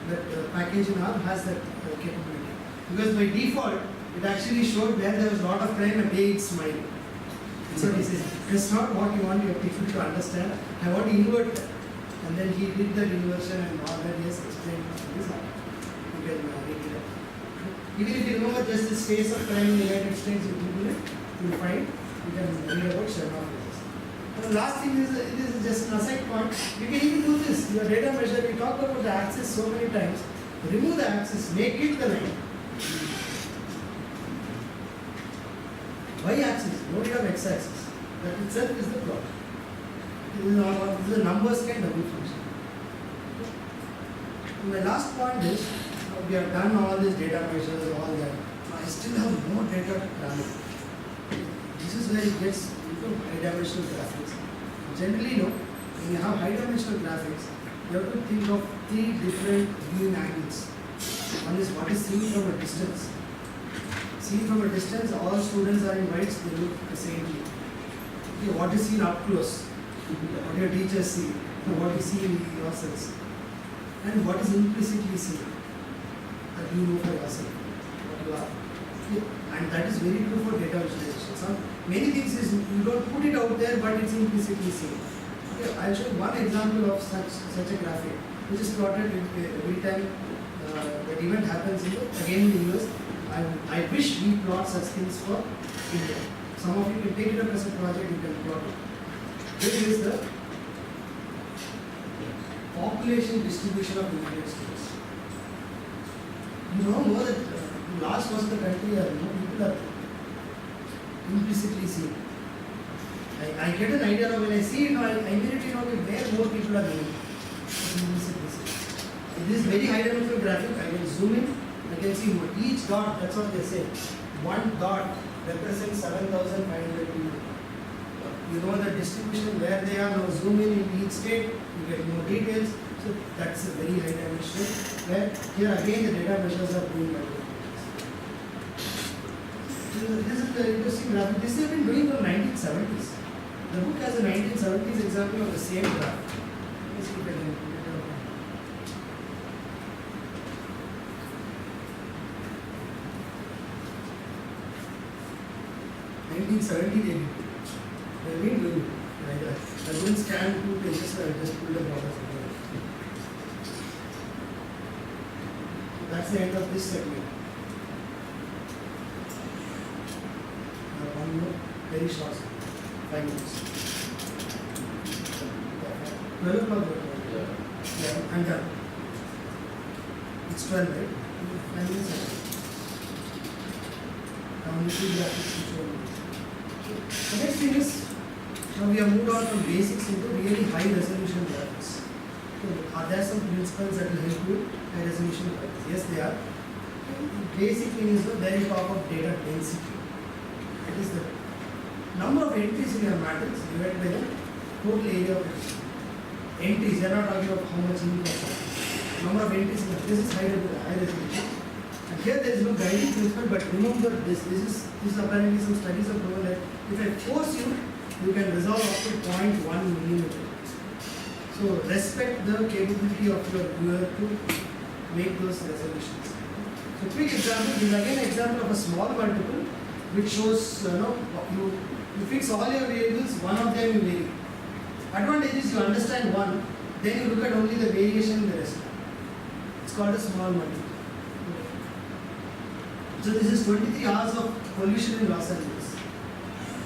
That package in R has that capability. Because by default, it actually showed where there was a lot of crime and they smile. So he says, that's not what you want your people to understand. I want to invert that. And then he did that inversion and all that he has explained. This you can read it up. Even if you remember just the space of crime in the United States, you Google it, you will find, you can read about Sherlock Holmes. And the last thing is, this is just an aside point. You can even do this. Your data measure, we talked about the axis so many times. Remove the axis, make it the line. Y-axis, no need of x-axis. That itself is the plot. This is a numbers can double function. And my last point is, we have done all these data measures, all that. I still have more data to plan. This is where it gets into high-dimensional graphics. Generally, when you have high-dimensional graphics, you have to think of 3 different viewing angles. One is what is seen from a distance. Seen from a distance, all students are in whites, they look the same. Okay, what is seen up close? What your teachers see, what you see in yourselves. And what is implicitly seen, that you know for yourself, what you are. Okay. And that is very true for data visualization. Some many things is you don't put it out there, but it's implicitly seen. Okay, I'll show you one example of such a graphic, which is plotted every time that event happens again in the US. I wish we plot such things for India. Some of you can take it up as a project, you can plot it. This is the population distribution of the United States. You know that large parts of the country are, people are implicitly seen. I get an idea of when I see it, I immediately know where more people are living. Implicitly seen. This is very high dimensional graphic. I can zoom in, I can see each dot, that's what they say. One dot represents 7,500 people. You know the distribution where they are. Now zoom in each state, you get more details. So that's a very high dimension. Where here again the data measures are doing that. This is the interesting graphic. This has been doing from 1970s. The book has a 1970s example of the same graph. Let's see if I can put it up. 1970 they did. They've been doing it. I didn't scan 2 pages, so I just pulled the borders. That's the end of this segment. One more, very short, 5 minutes. 12 o'clock. Yeah, I'm done. It's 12, right? 5 minutes. Now we see graphics which one. The next thing is, now we have moved on from basics into really high resolution graphics. So are there some principles that will help you high resolution graphics? Yes, they are. Basic thing is the very top of data density. It is the number of entries in your matrix divided by the total area of it. Entries, they are not talking about how much ink or something. Number of entries, this is high resolution. And here there is no guiding principle, but remember this is apparently some studies have proven that if I force you, you can resolve up to 0.1 millimeter. So respect the capability of your viewer to make those resolutions. So quick example, this is again an example of a small multiple which shows you fix all your variables, one of them you vary. Advantage is you understand one, then you look at only the variation in the rest. It's called a small multiple. So this is 23 hours of pollution in Los Angeles.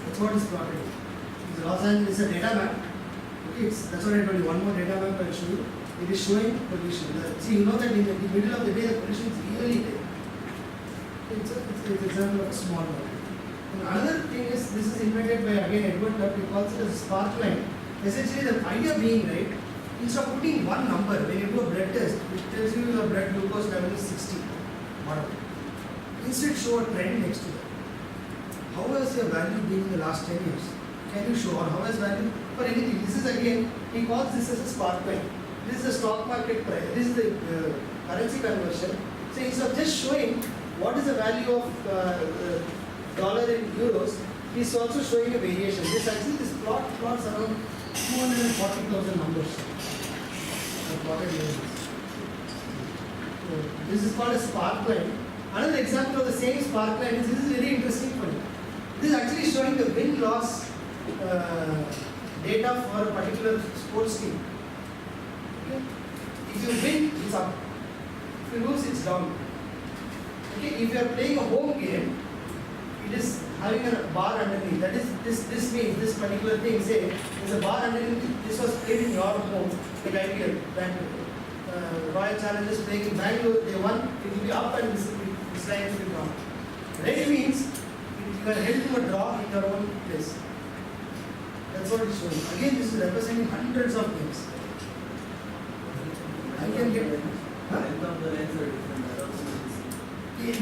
That's what is plotted. Los Angeles is a data map. Okay, that's what I told you. One more data map I'll show you. It is showing pollution. See, you know that in the middle of the day the pollution is really there. It's an example of a small one. And another thing is, this is invented by again Edward Tuck. He calls it as a spark line. Essentially, the idea being, right, instead of putting one number, when you do a blood test, it tells you your blood glucose level is 60. Whatever. Instead, show a trend next to that. How has your value been in the last 10 years? Can you show, or how has value for anything? This is again, he calls this as a spark line. This is the stock market price. This is the currency conversion. So instead of just showing what is the value of dollar in euros, he's also showing a variation. This plots around 240,000 numbers. Plotted images. So this is called a spark line. Another example of the same spark line is, this is very interesting for you. This is actually showing the win-loss data for a particular sports team. Okay? If you win, it's up. If you lose, it's down. Okay? If you are playing a home game, it is having a bar underneath. That is, this means this particular thing, say, there's a bar underneath. This was played in your home, like IPL, Bangalore. Royal Challengers playing in Bangalore, they won, it will be up and this line will be down. Red means you are held to a draw in your own place. That's what it's showing. Again, this is representing hundreds of games. I can get. Huh?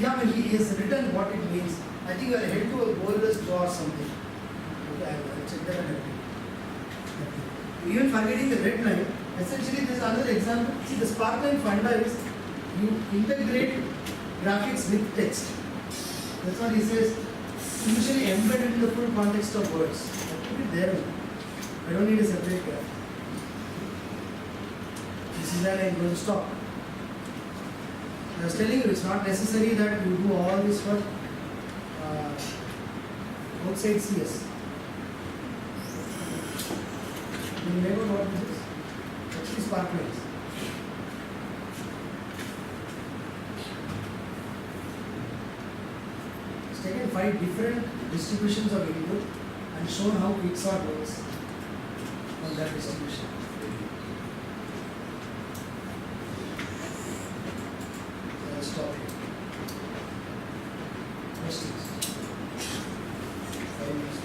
Yeah, but he has written what it means. I think you are held to a bowler's draw or something. Okay, I'll check that and even forgetting the red line, essentially this is another example. See, the sparkline funda is you integrate graphics with text. That's what he says. Usually embedded in the full context of words. I put it there. I don't need a separate graph. This is where I am going to stop. I was telling you, it's not necessary that you do all this for outside CS. You never know what this is. Actually, sparklines. It's taken 5 different distributions of input and shown how quicksort works on that distribution. So I'll stop here. Questions? 5 minutes.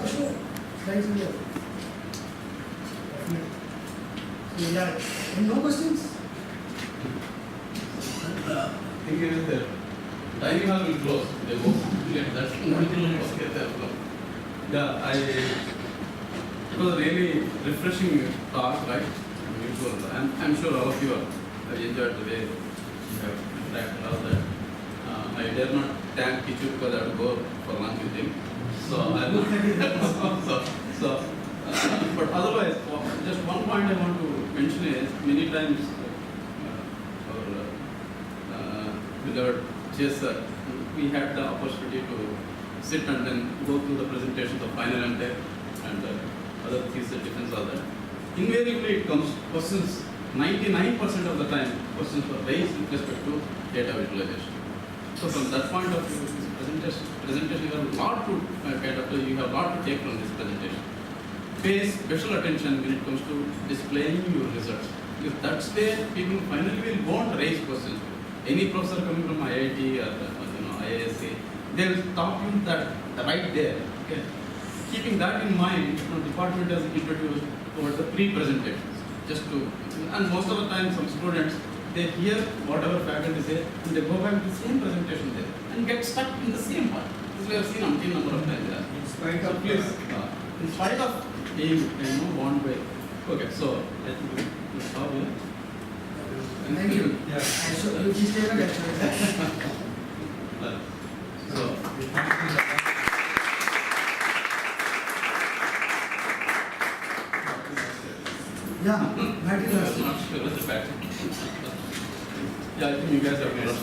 Sure. Slides will be there. Definitely. So, yeah. Any no questions? Thing is that dining hall will close. They go. That's yeah, it was a really refreshing talk, right? I'm sure all of you have enjoyed the way you have interacted all that. I dare not thank Kichu because I have to go for lunch with him. So I'll but otherwise, just one point I want to mention is many times with our chaser, we had the opportunity to sit and then go through the presentations of final and tech and other things that defense all that. Invariably it comes questions, 99% of the time questions were raised with respect to data visualization. So from that point of view, this presentation you have a lot to you have a lot to take from this presentation. Pay special attention when it comes to displaying your results. Because that's where people finally won't raise questions. Any professor coming from IIT or IISc, they will stop you that right there. Okay. Keeping that in mind, the department has introduced towards the pre-presentations. Just to, and most of the time some students, they hear whatever faculty say and they go back to the same presentation there and get stuck in the same part. This we have seen umpteen number of times there. In spite of In spite of being warned by. Okay, so I think we'll stop here. Thank you. Yeah. So you just take a lecture. So Yeah, I'm materials. not sure what's the fact. Yeah, I think you guys have made us.